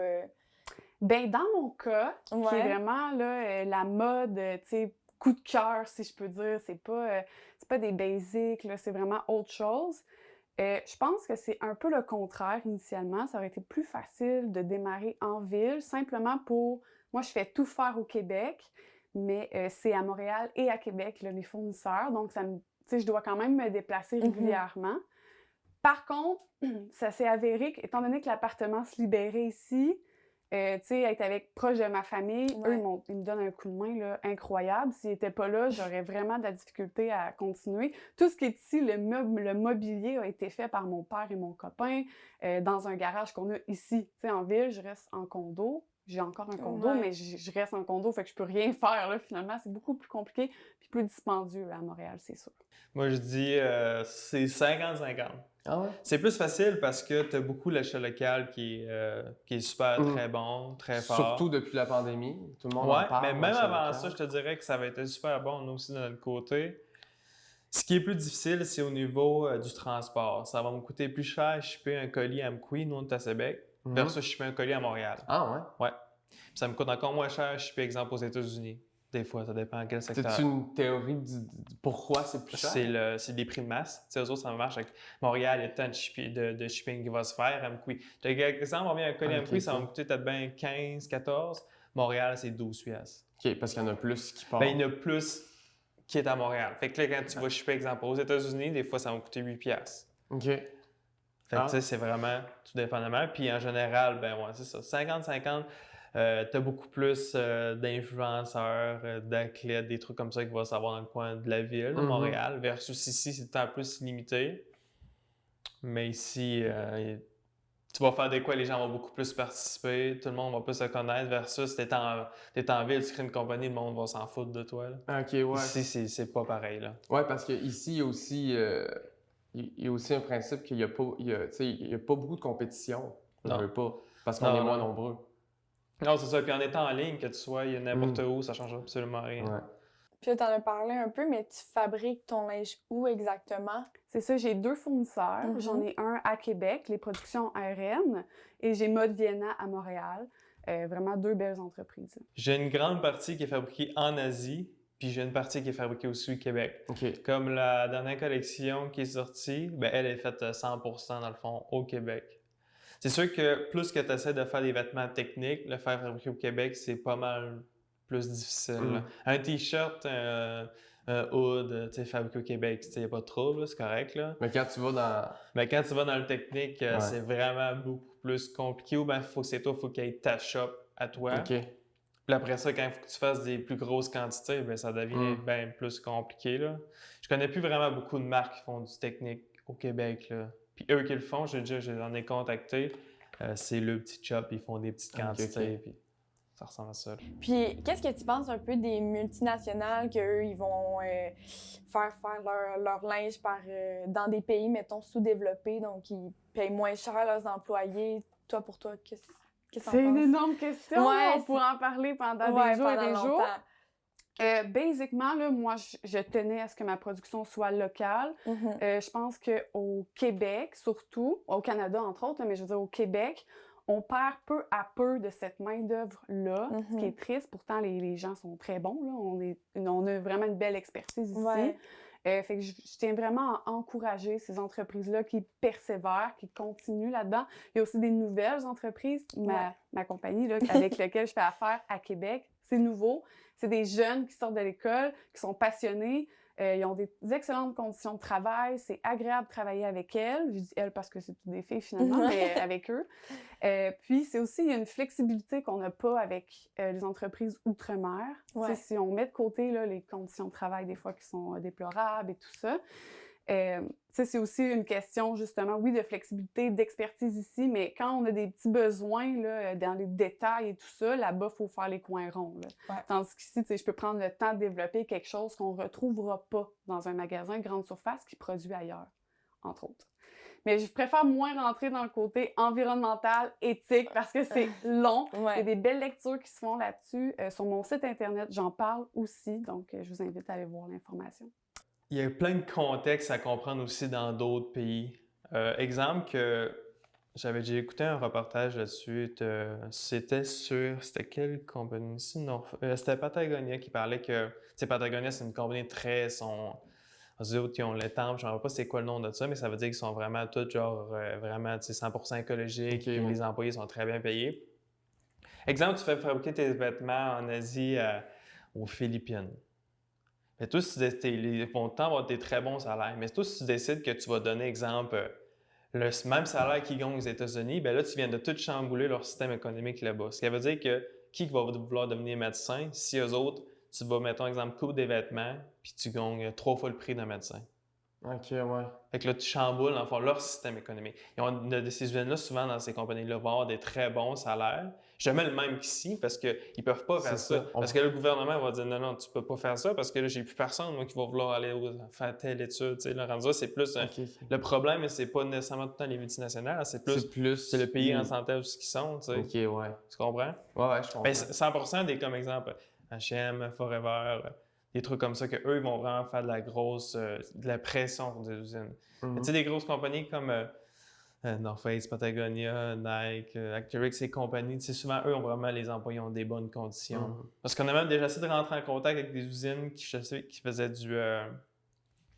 Ben dans mon cas, qui Ouais. est vraiment là, la mode, tu sais, coup de cœur, si je peux dire, c'est pas des basics, là, c'est vraiment autre chose. Je pense que c'est un peu le contraire initialement. Ça aurait été plus facile de démarrer en ville, simplement pour... Moi, je fais tout faire au Québec, mais c'est à Montréal et à Québec, là, les fournisseurs, donc je dois quand même me déplacer régulièrement. Par contre, ça s'est avéré qu'étant donné que l'appartement se libérait ici, être proche de ma famille, Ouais. eux, ils me donnent un coup de main là, incroyable. S'ils n'étaient pas là, j'aurais vraiment de la difficulté à continuer. Tout ce qui est ici, le mobilier a été fait par mon père et mon copain dans un garage qu'on a ici. Tu sais, en ville, je reste en condo. J'ai encore un condo, Ouais. mais je reste en condo, fait que je peux rien faire, là, finalement. C'est beaucoup plus compliqué puis plus dispendieux là, à Montréal, c'est sûr. Moi, je dis c'est 50-50. Ah ouais? C'est plus facile parce que tu as beaucoup l'achat local qui est super très bon, très fort. Surtout depuis la pandémie. Tout le monde en Ouais, parle. mais même l'achat avant local. ça, je te dirais que ça va être super bon, nous aussi, de notre côté. Ce qui est plus difficile, c'est au niveau du transport. Ça va me coûter plus cher shipper un colis à Amqui, nous on est à Québec, versus shipper un colis à Montréal. Ah ouais? Ouais. Puis ça me coûte encore moins cher shipper, exemple, aux États-Unis. Des fois, ça dépend quel secteur. As-tu une théorie du pourquoi c'est plus cher? C'est des prix de masse. Eux autres, ça marche avec Montréal, il y a tant de shipping qui va se faire. Amqui. Exemple, on vient un colis Amqui, ça va me coûter peut-être bien 15, 14. Montréal, c'est 12 $. OK, parce qu'il y en a plus qui partent. Ben, il y en a plus qui est à Montréal. Fait que là, quand tu vas shipper, exemple, aux États-Unis, des fois, ça va me coûter 8 $. OK. Fait que, tu sais, c'est vraiment tout dépendamment. Puis en général, ben ouais, c'est ça. 50-50. Tu as beaucoup plus d'influenceurs, d'athlètes, des trucs comme ça qui vont savoir dans le coin de la ville, de Montréal, versus ici, c'est un peu plus limité. Mais ici, tu vas faire des quoi, les gens vont beaucoup plus participer, tout le monde va plus se connaître, versus t'es en ville, tu crées une compagnie, le monde va s'en foutre de toi. Là. OK, ouais. Ici, c'est pas pareil. Là. Ouais, parce qu'ici, il y a aussi un principe qu'il n'y a pas beaucoup de compétition. On ne veut pas, parce qu'on est moins nombreux. Non, c'est ça. Puis en étant en ligne, que tu sois n'importe où, ça change absolument rien. Ouais. Puis là, t'en as parlé un peu, mais tu fabriques ton linge où exactement? C'est ça, j'ai 2 fournisseurs. J'en ai un à Québec, les productions ARN, et j'ai Mode Vienna à Montréal. Vraiment 2 belles entreprises. J'ai une grande partie qui est fabriquée en Asie, puis j'ai une partie qui est fabriquée aussi au Québec. OK. Comme la dernière collection qui est sortie, ben elle est faite 100% dans le fond au Québec. C'est sûr que plus que tu essaies de faire des vêtements techniques, le faire fabriquer au Québec, c'est pas mal plus difficile. Un T-shirt, un hood, fabriqué au Québec, il n'y a pas de trouble, c'est correct. Là. Mais quand tu vas dans... Mais quand tu vas dans le technique, c'est vraiment beaucoup plus compliqué. Ou bien il faut que c'est toi, il faut qu'il y ait ta shop à toi. OK. Puis après ça, quand il faut que tu fasses des plus grosses quantités, ben ça devient bien plus compliqué. Là. Je connais plus vraiment beaucoup de marques qui font du technique au Québec. Là. Puis eux qui le font, j'en ai contacté. C'est le petit shop, ils font des petites quantités. Puis ça ressemble à ça. Puis qu'est-ce que tu penses un peu des multinationales qu'eux, ils vont faire leur linge dans des pays, mettons, sous-développés, donc ils payent moins cher leurs employés. Pour toi, qu'est-ce que tu en penses? C'est une énorme question. Ouais, on pourrait en parler pendant des jours et des jours. Basiquement, là, moi, je tenais à ce que ma production soit locale. Je pense qu'au Québec, surtout, au Canada, entre autres, mais je veux dire au Québec, on perd peu à peu de cette main-d'œuvre-là, ce qui est triste. Pourtant, les gens sont très bons. Là. On a vraiment une belle expertise ici. Ouais. Fait que je tiens vraiment à encourager ces entreprises-là qui persévèrent, qui continuent là-dedans. Il y a aussi des nouvelles entreprises. Ma compagnie là, avec laquelle je fais affaire à Québec, c'est nouveau. C'est des jeunes qui sortent de l'école, qui sont passionnés. Ils ont des excellentes conditions de travail. C'est agréable de travailler avec elles. Je dis elles parce que c'est toutes des filles finalement, mais avec eux. Puis, c'est aussi, il y a une flexibilité qu'on n'a pas avec les entreprises outre-mer. Ouais. Si on met de côté là, les conditions de travail des fois qui sont déplorables et tout ça, c'est aussi une question justement, oui, de flexibilité, d'expertise ici, mais quand on a des petits besoins là, dans les détails et tout ça, là-bas, il faut faire les coins ronds. Là. Ouais. Tandis qu'ici, je peux prendre le temps de développer quelque chose qu'on ne retrouvera pas dans un magasin grande surface qui produit ailleurs, entre autres. Mais je préfère moins rentrer dans le côté environnemental, éthique, parce que c'est long. Ouais. Il y a des belles lectures qui se font là-dessus. Sur mon site Internet, j'en parle aussi, donc je vous invite à aller voir l'information. Il y a plein de contextes à comprendre aussi dans d'autres pays. Exemple que j'avais déjà écouté un reportage là-dessus. C'était quelle compagnie ici? Non, c'était Patagonia qui parlait que... Patagonia, c'est une compagnie très... Les autres, ils ont le temple, je ne sais pas c'est quoi le nom de ça, mais ça veut dire qu'ils sont vraiment tous vraiment 100% écologiques et les employés sont très bien payés. Exemple, tu fais fabriquer tes vêtements en Asie aux Philippines. Mais toi, si ils vont avoir des très bons salaires, mais toi, si tu décides que tu vas donner, exemple, le même salaire qu'ils gagnent aux États-Unis, bien là, tu viens de tout chambouler leur système économique là-bas. Ce qui veut dire que qui va vouloir devenir médecin si eux autres, tu vas, mettons, exemple, couper des vêtements, puis tu gagnes 3 fois le prix d'un médecin. OK, ouais. Fait que là, tu chamboules, en fait, leur système économique. Ces usines-là, souvent, dans ces compagnies-là, vont avoir des très bons salaires. Jamais le même qu'ici, parce qu'ils ne peuvent pas faire ça. Parce que le gouvernement va dire, non, tu ne peux pas faire ça, parce que là, j'ai plus personne, moi, qui va vouloir aller faire telle étude. Le rendu, c'est plus... Le problème, c'est pas nécessairement tout le temps les multinationales, c'est le pays en santé où ils sont, tu sais. OK, ouais. Tu comprends? Ouais, je comprends. Ben, 100% des, comme exemple, H&M, Forever... des trucs comme ça, qu'eux, ils vont vraiment faire de la pression pour des usines. Tu sais, des grosses compagnies comme North Face, Patagonia, Nike, Arc'teryx et compagnie. Tu sais, souvent, eux, ont vraiment, les employés ont des bonnes conditions. Parce qu'on a même déjà essayé de rentrer en contact avec des usines qui faisaient du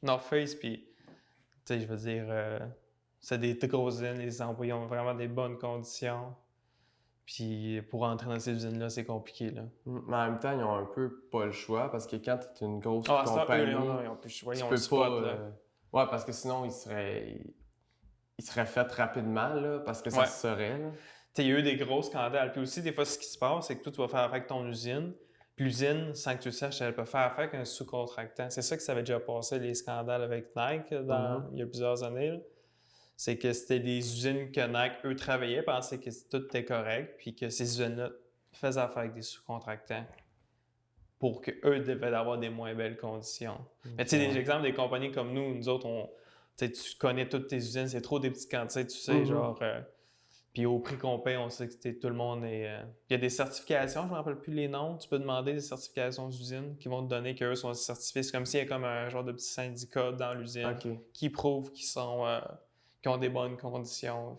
North Face, puis, tu sais, je veux dire, c'est des grosses usines, les employés ont vraiment des bonnes conditions. Puis pour entrer dans ces usines-là, c'est compliqué, là. Mais en même temps, ils ont un peu pas le choix, parce que quand tu es une grosse Ah, compagnie, ils ont plus le choix, ils ont tu le peux spot, pas... là. Ouais, parce que sinon, ils seraient faits rapidement, là, parce que ça se saurait, là. Tu sais, il y a eu des gros scandales. Puis aussi, des fois, ce qui se passe, c'est que toi, tu vas faire affaire avec ton usine. Puis l'usine, sans que tu le saches, elle peut faire affaire avec un sous-contractant. C'est ça que ça avait déjà passé, les scandales avec Nike, il y a plusieurs années, là. C'est que c'était des usines que Nike, eux, travaillaient, pensaient que tout était correct, puis que ces usines-là faisaient affaire avec des sous-contractants pour qu'eux devaient avoir des moins belles conditions. Mais tu sais, des exemples des compagnies comme nous autres, tu connais toutes tes usines, c'est trop des petites quantités, tu sais, genre... puis au prix qu'on paye, on sait que tout le monde est... Il y a des certifications, je ne me rappelle plus les noms, tu peux demander des certifications d'usine qui vont te donner qu'eux sont certifiés. C'est comme s'il y a comme un genre de petit syndicat dans l'usine qui prouve qu'ils sont... qui ont des bonnes conditions.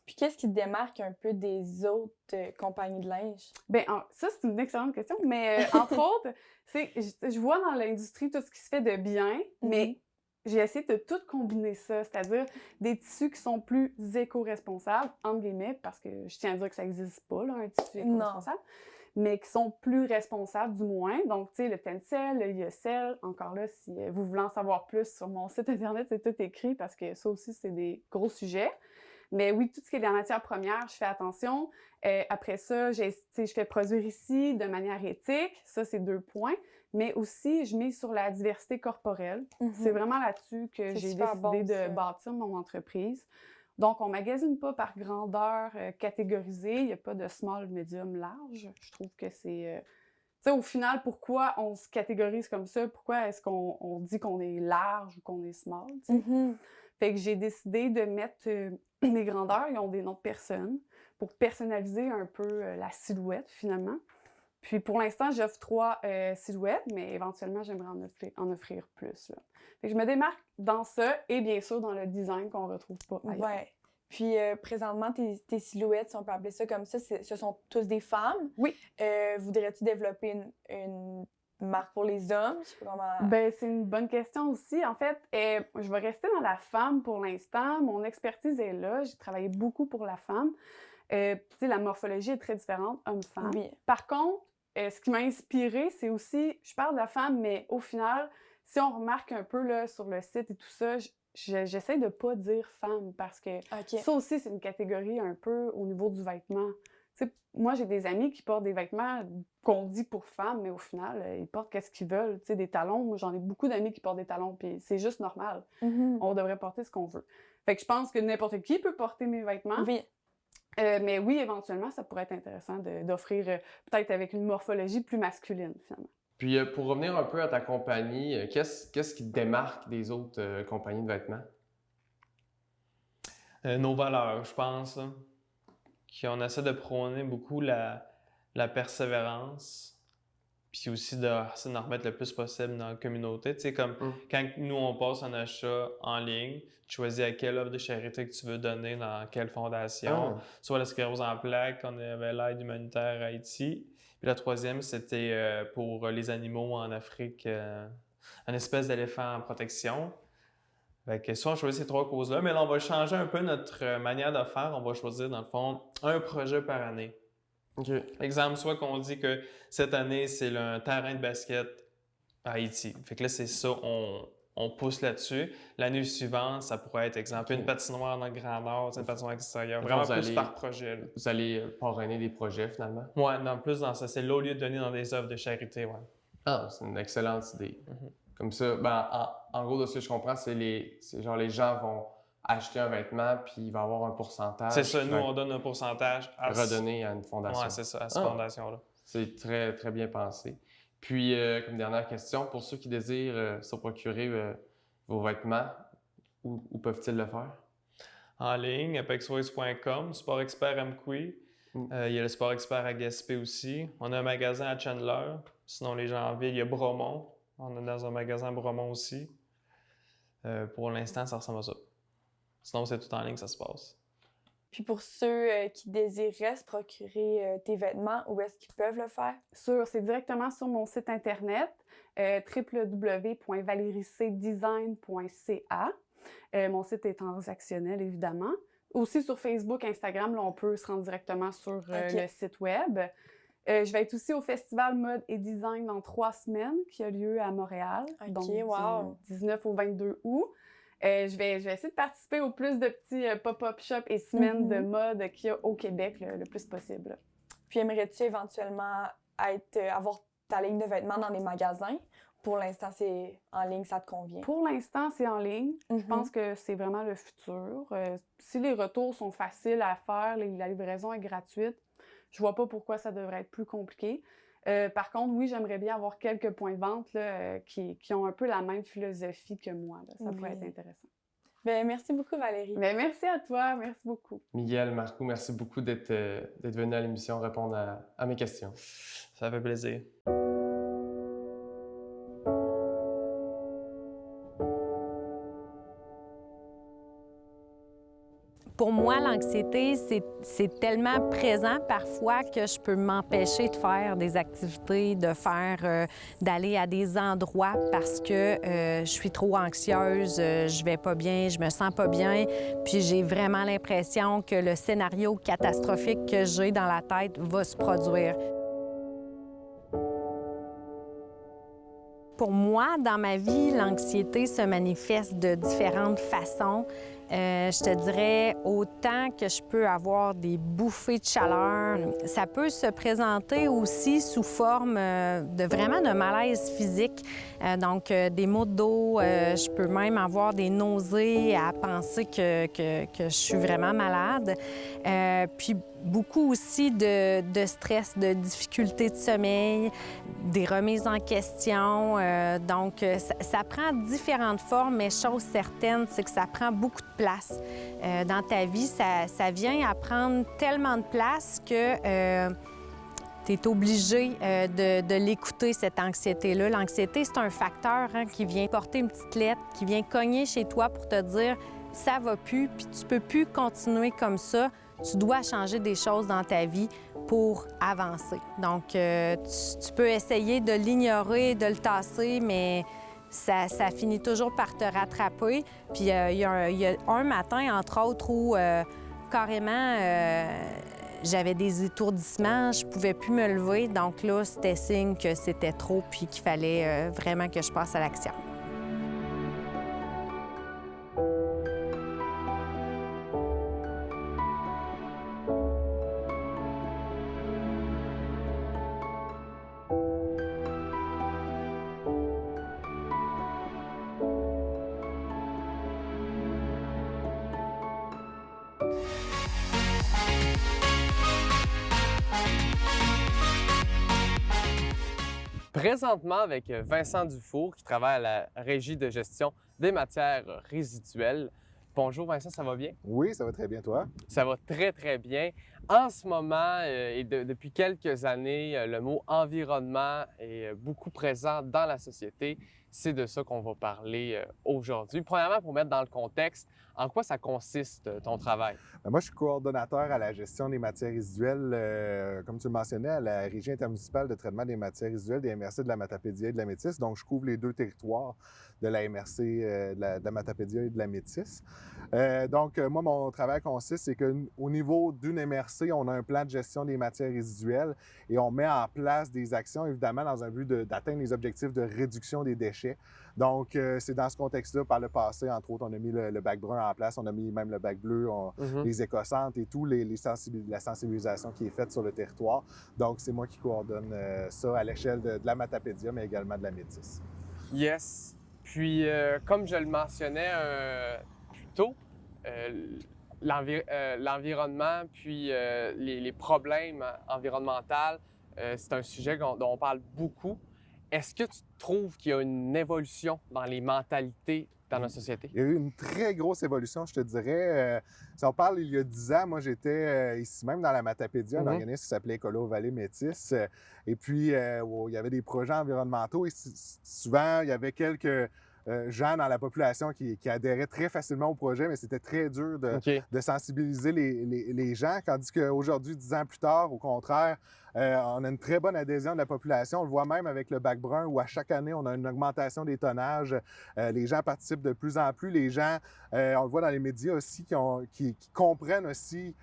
Puis qu'est-ce qui te démarque un peu des autres compagnies de linge? Bien, ça, c'est une excellente question, mais entre autres, je vois dans l'industrie tout ce qui se fait de bien, mais j'ai essayé de tout combiner ça, c'est-à-dire des tissus qui sont plus éco-responsables, entre guillemets, parce que je tiens à dire que ça n'existe pas, là, un tissu éco-responsable, mais qui sont plus responsables du moins. Donc, tu sais, le Tencel, le Lyocell, encore là, si vous voulez en savoir plus sur mon site Internet, c'est tout écrit parce que ça aussi, c'est des gros sujets. Mais oui, tout ce qui est de la matière première, je fais attention. Après ça, je fais produire ici de manière éthique. Ça, c'est 2 points. Mais aussi, je mise sur la diversité corporelle. C'est vraiment là-dessus que j'ai décidé de bâtir mon entreprise. Donc, on ne magasine pas par grandeur catégorisée. Il n'y a pas de small, medium, large. Je trouve que c'est... Tu sais, au final, pourquoi on se catégorise comme ça? Pourquoi est-ce qu'on dit qu'on est large ou qu'on est small? Fait que j'ai décidé de mettre mes grandeurs, ils ont des noms de personnes, pour personnaliser un peu la silhouette, finalement. Puis pour l'instant, j'offre 3 silhouettes, mais éventuellement, j'aimerais en offrir plus, là. Fait que je me démarque dans ça et bien sûr dans le design qu'on retrouve pas ailleurs. Ouais. Puis présentement, tes silhouettes, si on peut appeler ça comme ça, ce sont tous des femmes. Oui. Voudrais-tu développer une marque pour les hommes? Je sais pas comment... Ben, c'est une bonne question aussi. En fait, je vais rester dans la femme pour l'instant. Mon expertise est là. J'ai travaillé beaucoup pour la femme. Tu sais, la morphologie est très différente, homme-femme. Oui. Par contre, ce qui m'a inspirée, c'est aussi, je parle de la femme, mais au final, si on remarque un peu là, sur le site et tout ça, j'essaie de pas dire femme parce que ça aussi, c'est une catégorie un peu au niveau du vêtement. T'sais, moi, j'ai des amis qui portent des vêtements qu'on dit pour femmes, mais au final, ils portent qu'est-ce qu'ils veulent. T'sais, des talons, moi, j'en ai beaucoup d'amis qui portent des talons, puis c'est juste normal. On devrait porter ce qu'on veut. Fait que je pense que n'importe qui peut porter mes vêtements. Oui. Mais oui, éventuellement, ça pourrait être intéressant d'offrir peut-être avec une morphologie plus masculine, finalement. Puis pour revenir un peu à ta compagnie, qu'est-ce qui te démarque des autres compagnies de vêtements? Nos valeurs, je pense, là. Qu'on essaie de prôner beaucoup la persévérance, puis aussi d'en remettre le plus possible dans la communauté. Tu sais, comme quand nous, on passe un achat en ligne, tu choisis à quelle offre de charité que tu veux donner dans quelle fondation. Soit la sclérose en plaques, on avait l'aide humanitaire à Haïti. Puis la troisième, c'était pour les animaux en Afrique, une espèce d'éléphant en protection. Fait que soit on choisit ces 3 causes-là, mais là, on va changer un peu notre manière de faire. On va choisir, dans le fond, un projet par année. Exemple, soit qu'on dit que cette année, c'est un terrain de basket à Haïti. Fait que là, c'est ça, on pousse là-dessus. L'année suivante, ça pourrait être, exemple, une patinoire dans le Grand Nord, une patinoire extérieure. Vraiment plus par projet. Là. Vous allez parrainer des projets, finalement? Oui, plus dans ça. C'est là, au lieu de donner dans des œuvres de charité, ouais. Ah, c'est une excellente idée. Comme ça, ben, en gros, de ce que je comprends, c'est genre les gens vont acheter un vêtement puis il va avoir un pourcentage. C'est ça, nous, on donne un pourcentage à redonner à une fondation. Oui, c'est ça, à cette fondation-là. C'est très, très bien pensé. Puis, comme dernière question, pour ceux qui désirent se procurer vos vêtements, où peuvent-ils le faire? En ligne, apexways.com, Sport Expert Amqui. Il y a le Sport Expert à Gaspé aussi. On a un magasin à Chandler. Sinon, les gens en ville, il y a Bromont. On est dans un magasin à Bromont aussi. Pour l'instant, ça ressemble à ça. Sinon, c'est tout en ligne, ça se passe. Puis pour ceux qui désireraient se procurer tes vêtements, où est-ce qu'ils peuvent le faire? C'est directement sur mon site internet, www.valeriecdesign.ca. Mon site est transactionnel, évidemment. Aussi sur Facebook, Instagram, là, on peut se rendre directement sur le site web. Je vais être aussi au Festival Mode et Design dans 3 semaines, qui a lieu à Montréal, donc du 19 au 22 août. Je vais essayer de participer au plus de petits pop-up shops et semaines de mode qu'il y a au Québec le plus possible. Puis aimerais-tu éventuellement avoir ta ligne de vêtements dans des magasins? Pour l'instant, c'est en ligne, ça te convient? Pour l'instant, c'est en ligne. Je pense que c'est vraiment le futur. Si les retours sont faciles à faire, la livraison est gratuite, je vois pas pourquoi ça devrait être plus compliqué. Par contre, oui, j'aimerais bien avoir quelques points de vente là, qui ont un peu la même philosophie que moi. Là. Ça pourrait être intéressant. Bien, merci beaucoup, Valérie. Bien, merci à toi. Merci beaucoup. Miguel, Marco, merci beaucoup d'être venu à l'émission répondre à mes questions. Ça fait plaisir. Pour moi, l'anxiété, c'est tellement présent parfois que je peux m'empêcher de faire des activités, d'aller à des endroits parce que je suis trop anxieuse, je vais pas bien, je me sens pas bien, puis j'ai vraiment l'impression que le scénario catastrophique que j'ai dans la tête va se produire. Pour moi, dans ma vie, l'anxiété se manifeste de différentes façons. Je te dirais, autant que je peux avoir des bouffées de chaleur, ça peut se présenter aussi sous forme de malaise physique. Donc, des maux de dos, je peux même avoir des nausées à penser que je suis vraiment malade. Puis, beaucoup aussi de stress, de difficultés de sommeil, des remises en question. Donc, ça prend différentes formes, mais chose certaine, c'est que ça prend beaucoup de place. Dans ta vie, ça vient à prendre tellement de place que tu es obligé de l'écouter, cette anxiété-là. L'anxiété, c'est un facteur qui vient porter une petite lettre, qui vient cogner chez toi pour te dire « ça va plus, puis tu peux plus continuer comme ça ». Tu dois changer des choses dans ta vie pour avancer. Donc, tu peux essayer de l'ignorer, de le tasser, mais ça finit toujours par te rattraper. Puis, il y a un matin, entre autres, où carrément, j'avais des étourdissements, je pouvais plus me lever. Donc là, c'était signe que c'était trop puis qu'il fallait vraiment que je passe à l'action. Présentement avec Vincent Dufour qui travaille à la Régie de gestion des matières résiduelles. Bonjour Vincent, ça va bien? Oui, ça va très bien, toi? Ça va très, très bien. En ce moment et depuis quelques années, le mot environnement est beaucoup présent dans la société. C'est de ça qu'on va parler aujourd'hui. Premièrement, pour mettre dans le contexte, en quoi ça consiste ton travail? Moi, je suis coordonnateur à la gestion des matières résiduelles, comme tu le mentionnais, à la Régie intermunicipale de traitement des matières résiduelles des MRC de la Matapédia et de la Métis. Donc, je couvre les 2 territoires de la MRC, de la Matapédia et de la Métis. Donc, moi, mon travail consiste, c'est qu'au niveau d'une MRC, on a un plan de gestion des matières résiduelles et on met en place des actions, évidemment, dans un but d'atteindre les objectifs de réduction des déchets. Donc, c'est dans ce contexte-là, par le passé, entre autres, on a mis le bac brun en place, on a mis même le bac bleu, les écossantes et tout, la sensibilisation qui est faite sur le territoire. Donc, c'est moi qui coordonne ça à l'échelle de la Matapédia, mais également de la Métis. Yes. Puis, comme je le mentionnais plus tôt, l'environnement puis les problèmes environnementaux, c'est un sujet dont on parle beaucoup. Est-ce que tu trouves qu'il y a une évolution dans les mentalités dans notre société? Il y a eu une très grosse évolution, je te dirais. Si on parle il y a 10 ans, moi j'étais ici même dans la Matapédia, un organisme qui s'appelait Écolo Vallée Métis. Et puis, il y avait des projets environnementaux et souvent, il y avait quelques gens dans la population qui adhéraient très facilement au projet, mais c'était très dur de sensibiliser les gens. Tandis qu'aujourd'hui, 10 ans plus tard, au contraire, on a une très bonne adhésion de la population. On le voit même avec le bac brun où à chaque année, on a une augmentation des tonnages. Les gens participent de plus en plus. Les gens, on le voit dans les médias aussi, qui comprennent aussi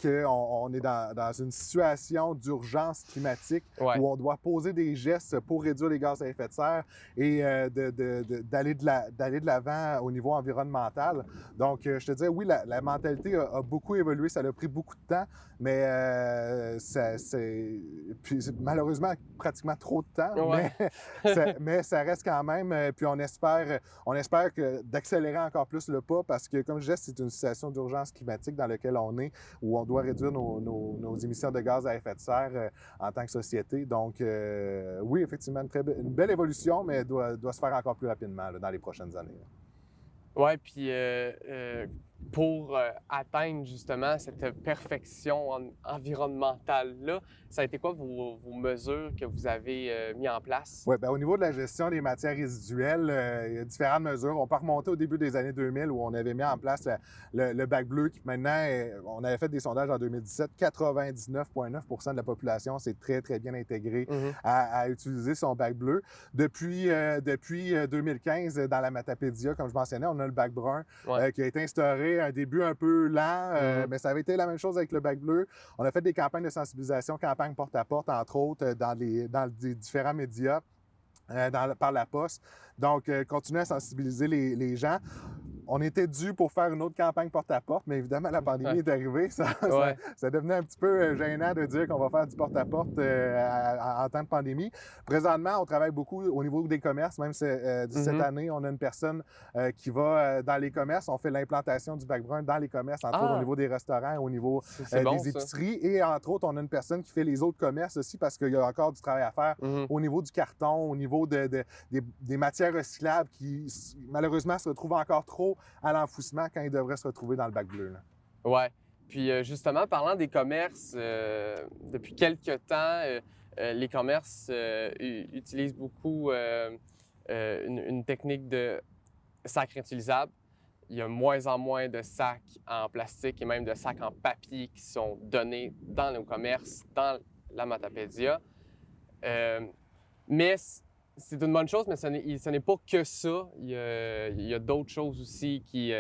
qu'on est dans une situation d'urgence climatique où on doit poser des gestes pour réduire les gaz à effet de serre et d'aller de l'avant au niveau environnemental. Donc, je te dirais, oui, la mentalité a beaucoup évolué. Ça a pris beaucoup de temps, mais puis malheureusement pratiquement trop de temps, mais ça reste quand même. Puis on espère d'accélérer encore plus le pas parce que, comme je disais, c'est une situation d'urgence climatique dans laquelle on est, où on doit réduire nos émissions de gaz à effet de serre en tant que société. Donc, oui, effectivement, une belle évolution, mais elle doit se faire encore plus rapidement là, dans les prochaines années. Oui, puis pour atteindre justement cette perfection environnementale-là, ça a été quoi vos mesures que vous avez mis en place? Oui, bien, au niveau de la gestion des matières résiduelles, il y a différentes mesures. On peut remonter au début des années 2000 où on avait mis en place le bac bleu qui maintenant, on avait fait des sondages en 2017, 99,9% de la population s'est très, très bien intégrée à utiliser son bac bleu. Depuis 2015, dans la Matapédia, comme je mentionnais, on a le bac brun qui a été instauré, un début un peu lent, mais ça avait été la même chose avec le bac bleu. On a fait des campagnes de sensibilisation, campagnes porte-à-porte, entre autres, dans les différents médias, par la poste. Donc, continuer à sensibiliser les gens. On était dû pour faire une autre campagne porte-à-porte, mais évidemment, la pandémie est arrivée. Ça devenait un petit peu gênant de dire qu'on va faire du porte-à-porte en temps de pandémie. Présentement, on travaille beaucoup au niveau des commerces. Même cette année, on a une personne qui va dans les commerces. On fait l'implantation du bac brun dans les commerces, entre autres au niveau des restaurants, au niveau des épiceries. Et entre autres, on a une personne qui fait les autres commerces aussi parce qu'il y a encore du travail à faire au niveau du carton, au niveau des matières recyclables qui, malheureusement, se retrouvent encore trop à l'enfouissement quand ils devraient se retrouver dans le bac bleu. Oui. Puis justement, parlant des commerces, depuis quelques temps, les commerces utilisent beaucoup une technique de sacs réutilisables. Il y a moins en moins de sacs en plastique et même de sacs en papier qui sont donnés dans nos commerces, dans la Matapédia. Mais c'est une bonne chose, mais ce n'est pas que ça. Il y a d'autres choses aussi qui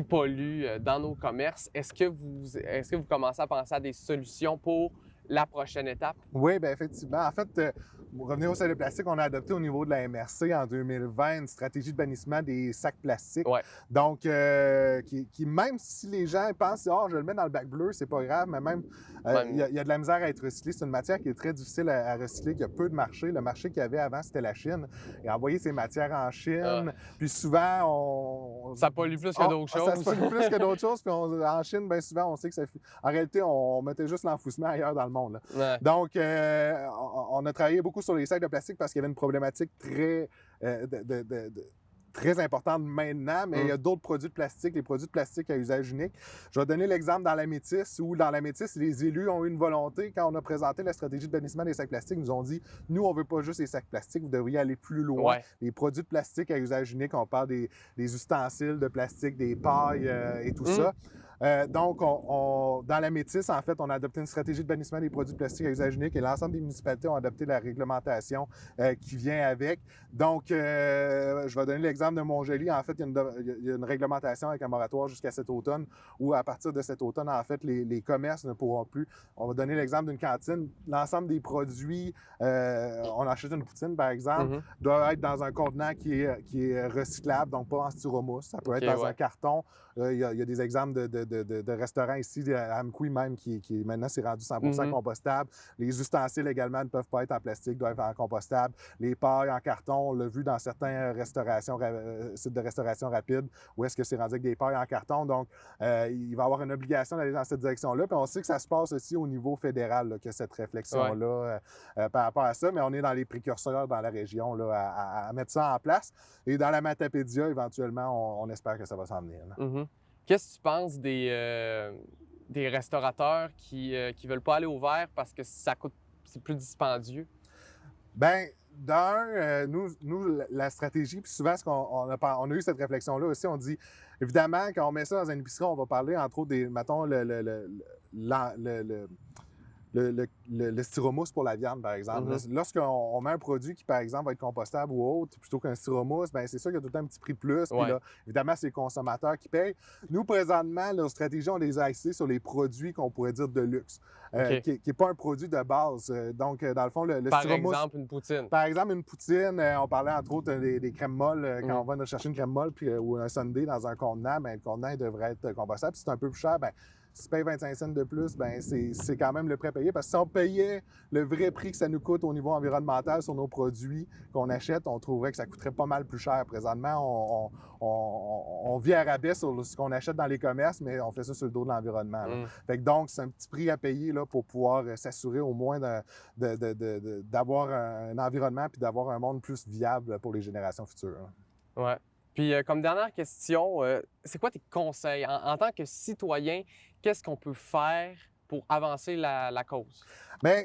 polluent dans nos commerces. Est-ce que vous commencez à penser à des solutions pour la prochaine étape? Oui, bien effectivement. En fait, pour revenir au sac de plastique, on a adopté au niveau de la MRC en 2020 une stratégie de bannissement des sacs plastiques. Donc, qui même si les gens pensent « Ah, je le mets dans le bac bleu, c'est pas grave », mais même, il y a de la misère à être recyclé. C'est une matière qui est très difficile à recycler, qui a peu de marché. Le marché qu'il y avait avant, c'était la Chine. Et envoyer ces matières en Chine, puis souvent, ça pollue plus que d'autres choses. Ça pollue plus que d'autres choses. Puis en Chine, bien souvent, on sait que en réalité, on mettait juste l'enfouissement ailleurs dans le monde. Donc, on a travaillé beaucoup sur les sacs de plastique parce qu'il y avait une problématique très importante maintenant, mais il y a d'autres produits de plastique, les produits de plastique à usage unique. Je vais donner l'exemple dans la Métis, où dans la Métis, les élus ont eu une volonté. Quand on a présenté la stratégie de bannissement des sacs plastiques, ils nous ont dit « Nous, on veut pas juste les sacs plastiques, vous devriez aller plus loin. Les produits de plastique à usage unique, on parle des ustensiles de plastique, des pailles et tout ça. Donc, dans la Métis, en fait, on a adopté une stratégie de bannissement des produits plastiques à usage unique et l'ensemble des municipalités ont adopté la réglementation qui vient avec. Donc, je vais donner l'exemple de Montjoly. En fait, il y a une réglementation avec un moratoire jusqu'à cet automne où, à partir de cet automne, en fait, les commerces ne pourront plus. On va donner l'exemple d'une cantine. L'ensemble des produits, on achète une poutine, par exemple, doit être dans un contenant qui est recyclable, donc pas en styromousse. Ça peut être dans un carton. Il y a des exemples de restaurants ici, à Amkoui même, qui maintenant s'est rendu 100% compostable. Les ustensiles également ne peuvent pas être en plastique, doivent être en compostable. Les pailles en carton, on l'a vu dans certains sites de restauration rapide, où est-ce que c'est rendu avec des pailles en carton. Donc, il va y avoir une obligation d'aller dans cette direction-là. Puis on sait que ça se passe aussi au niveau fédéral, là, que cette réflexion-là par rapport à ça. Mais on est dans les précurseurs dans la région là, à mettre ça en place. Et dans la Matapédia, éventuellement, on espère que ça va s'en venir. Qu'est-ce que tu penses des restaurateurs qui veulent pas aller au vert parce que c'est plus dispendieux? Bien, nous, la stratégie, puis souvent, on a eu cette réflexion-là aussi, on dit, évidemment, quand on met ça dans une épicerie, on va parler, entre autres, mettons, le styromousse pour la viande, par exemple. Lorsqu'on met un produit qui, par exemple, va être compostable ou autre, plutôt qu'un styromousse, bien, c'est sûr qu'il y a tout le temps un petit prix de plus. Puis là, évidemment, c'est les consommateurs qui payent. Nous, présentement, nos stratégies, on les a axées sur les produits qu'on pourrait dire de luxe, qui n'est pas un produit de base. Donc, dans le fond, le styromousse... Par exemple, une poutine. Par exemple, une poutine. On parlait, entre autres, des crèmes molles. Quand on va chercher une crème molle ou un sundae dans un contenant, bien, le contenant il devrait être compostable. Si c'est un peu plus cher, bien, si tu payes 25 cents de plus, ben c'est quand même le prix payé. Parce que si on payait le vrai prix que ça nous coûte au niveau environnemental sur nos produits qu'on achète, on trouverait que ça coûterait pas mal plus cher. Présentement, on vit à rabais sur ce qu'on achète dans les commerces, mais on fait ça sur le dos de l'environnement. Fait que donc, c'est un petit prix à payer là, pour pouvoir s'assurer au moins d'avoir un environnement puis d'avoir un monde plus viable pour les générations futures. Ouais. Puis, comme dernière question, c'est quoi tes conseils? En tant que citoyen, qu'est-ce qu'on peut faire pour avancer la cause? Bien,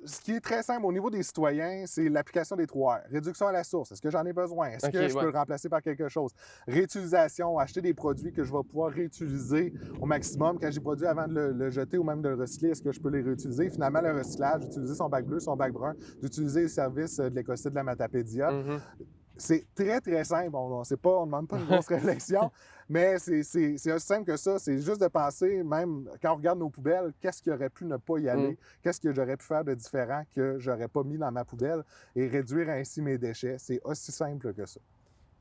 ce qui est très simple au niveau des citoyens, c'est l'application des 3 R. Réduction à la source. Est-ce que j'en ai besoin? Est-ce que je peux le remplacer par quelque chose? Réutilisation, acheter des produits que je vais pouvoir réutiliser au maximum. Quand j'ai produit avant de le jeter ou même de le recycler, est-ce que je peux les réutiliser? Finalement, le recyclage, d'utiliser son bac bleu, son bac brun, d'utiliser les services de l'écosystème de la Matapédia. C'est très, très simple. On ne demande pas une grosse réflexion, mais c'est aussi simple que ça. C'est juste de penser, même quand on regarde nos poubelles, qu'est-ce qui aurait pu ne pas y aller? Qu'est-ce que j'aurais pu faire de différent que je n'aurais pas mis dans ma poubelle et réduire ainsi mes déchets? C'est aussi simple que ça.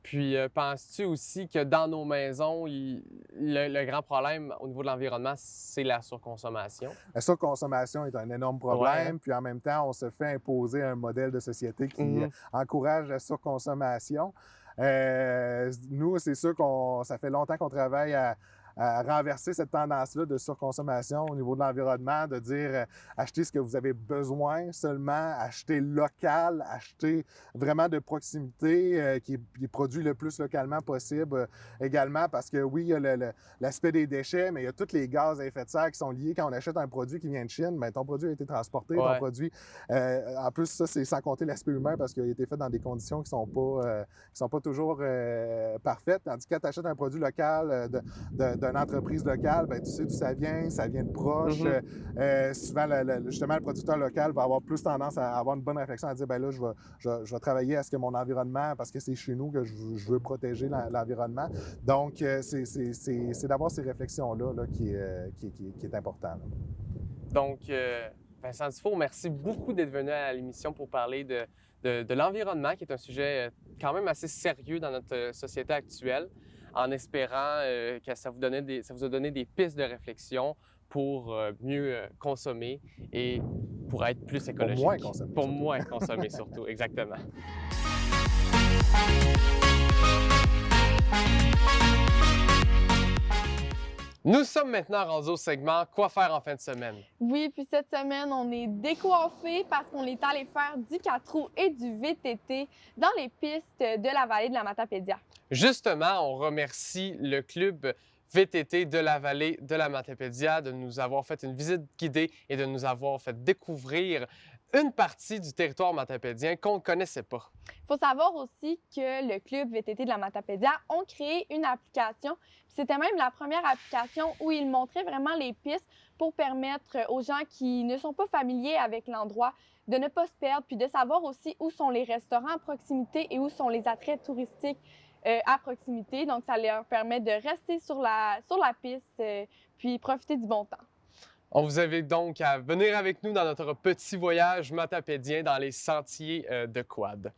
Puis, penses-tu aussi que dans nos maisons, le grand problème au niveau de l'environnement, c'est la surconsommation? La surconsommation est un énorme problème, puis en même temps, on se fait imposer un modèle de société qui encourage la surconsommation. Nous, c'est sûr ça fait longtemps qu'on travaille à renverser cette tendance-là de surconsommation au niveau de l'environnement, de dire achetez ce que vous avez besoin seulement, achetez local, achetez vraiment de proximité, qui est produit le plus localement possible également, parce que oui, il y a l'aspect des déchets, mais il y a tous les gaz à effet de serre qui sont liés. Quand on achète un produit qui vient de Chine, bien, ton produit a été transporté, ton produit... en plus, ça, c'est sans compter l'aspect humain, parce qu'il a été fait dans des conditions qui sont pas toujours parfaites. Tandis que quand tu achètes un produit local d'une entreprise locale, bien, tu sais d'où ça vient de proche. Souvent, justement, le producteur local va avoir plus tendance à avoir une bonne réflexion, à dire, bien là, je vais travailler à ce que mon environnement, parce que c'est chez nous que je veux protéger l'environnement. Donc, c'est d'avoir ces réflexions-là là, qui est important. Là. Donc, Vincent Dufault, merci beaucoup d'être venu à l'émission pour parler de l'environnement, qui est un sujet quand même assez sérieux dans notre société actuelle, en espérant que ça vous a donné des pistes de réflexion pour mieux consommer et pour être plus écologique. Pour moins consommer. Pour moins consommer surtout, exactement. Nous sommes maintenant rendus au segment « Quoi faire en fin de semaine ». Oui, puis cette semaine, on est décoiffés parce qu'on est allé faire du 4 roues et du VTT dans les pistes de la vallée de la Matapédia. Justement, on remercie le club VTT de la vallée de la Matapédia de nous avoir fait une visite guidée et de nous avoir fait découvrir une partie du territoire matapédien qu'on ne connaissait pas. Il faut savoir aussi que le club VTT de la Matapédia ont créé une application. C'était même la première application où ils montraient vraiment les pistes pour permettre aux gens qui ne sont pas familiers avec l'endroit de ne pas se perdre, puis de savoir aussi où sont les restaurants à proximité et où sont les attraits touristiques à proximité. Donc, ça leur permet de rester sur la piste puis profiter du bon temps. On vous invite donc à venir avec nous dans notre petit voyage matapédien dans les sentiers de quad.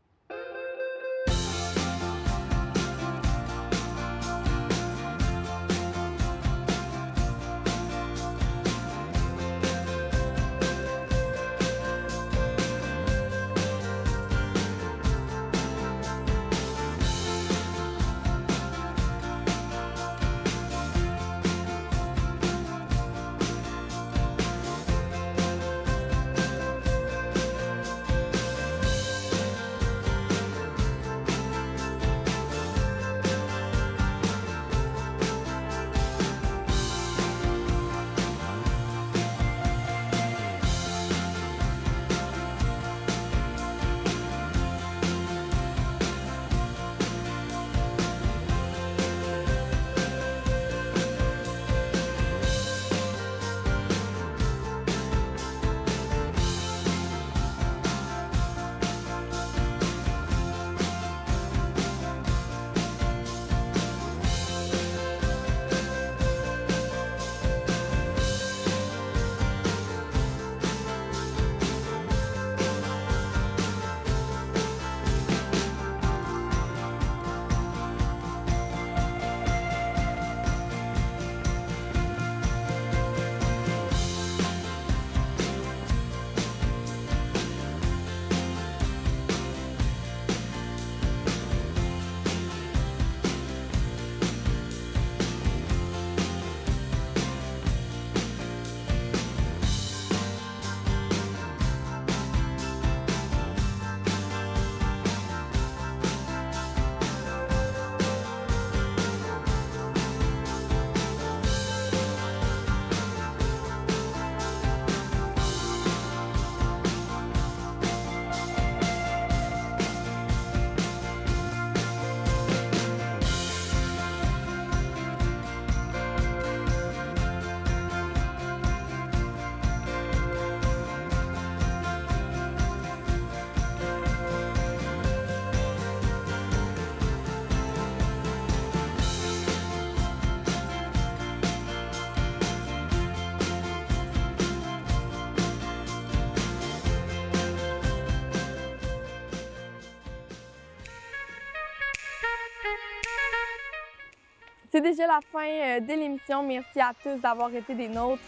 C'est déjà la fin de l'émission. Merci à tous d'avoir été des nôtres.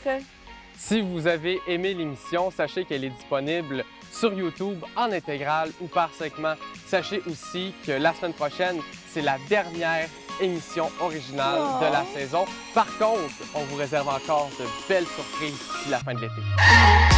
Si vous avez aimé l'émission, sachez qu'elle est disponible sur YouTube en intégrale ou par segment. Sachez aussi que la semaine prochaine, c'est la dernière émission originale de la saison. Par contre, on vous réserve encore de belles surprises d'ici la fin de l'été.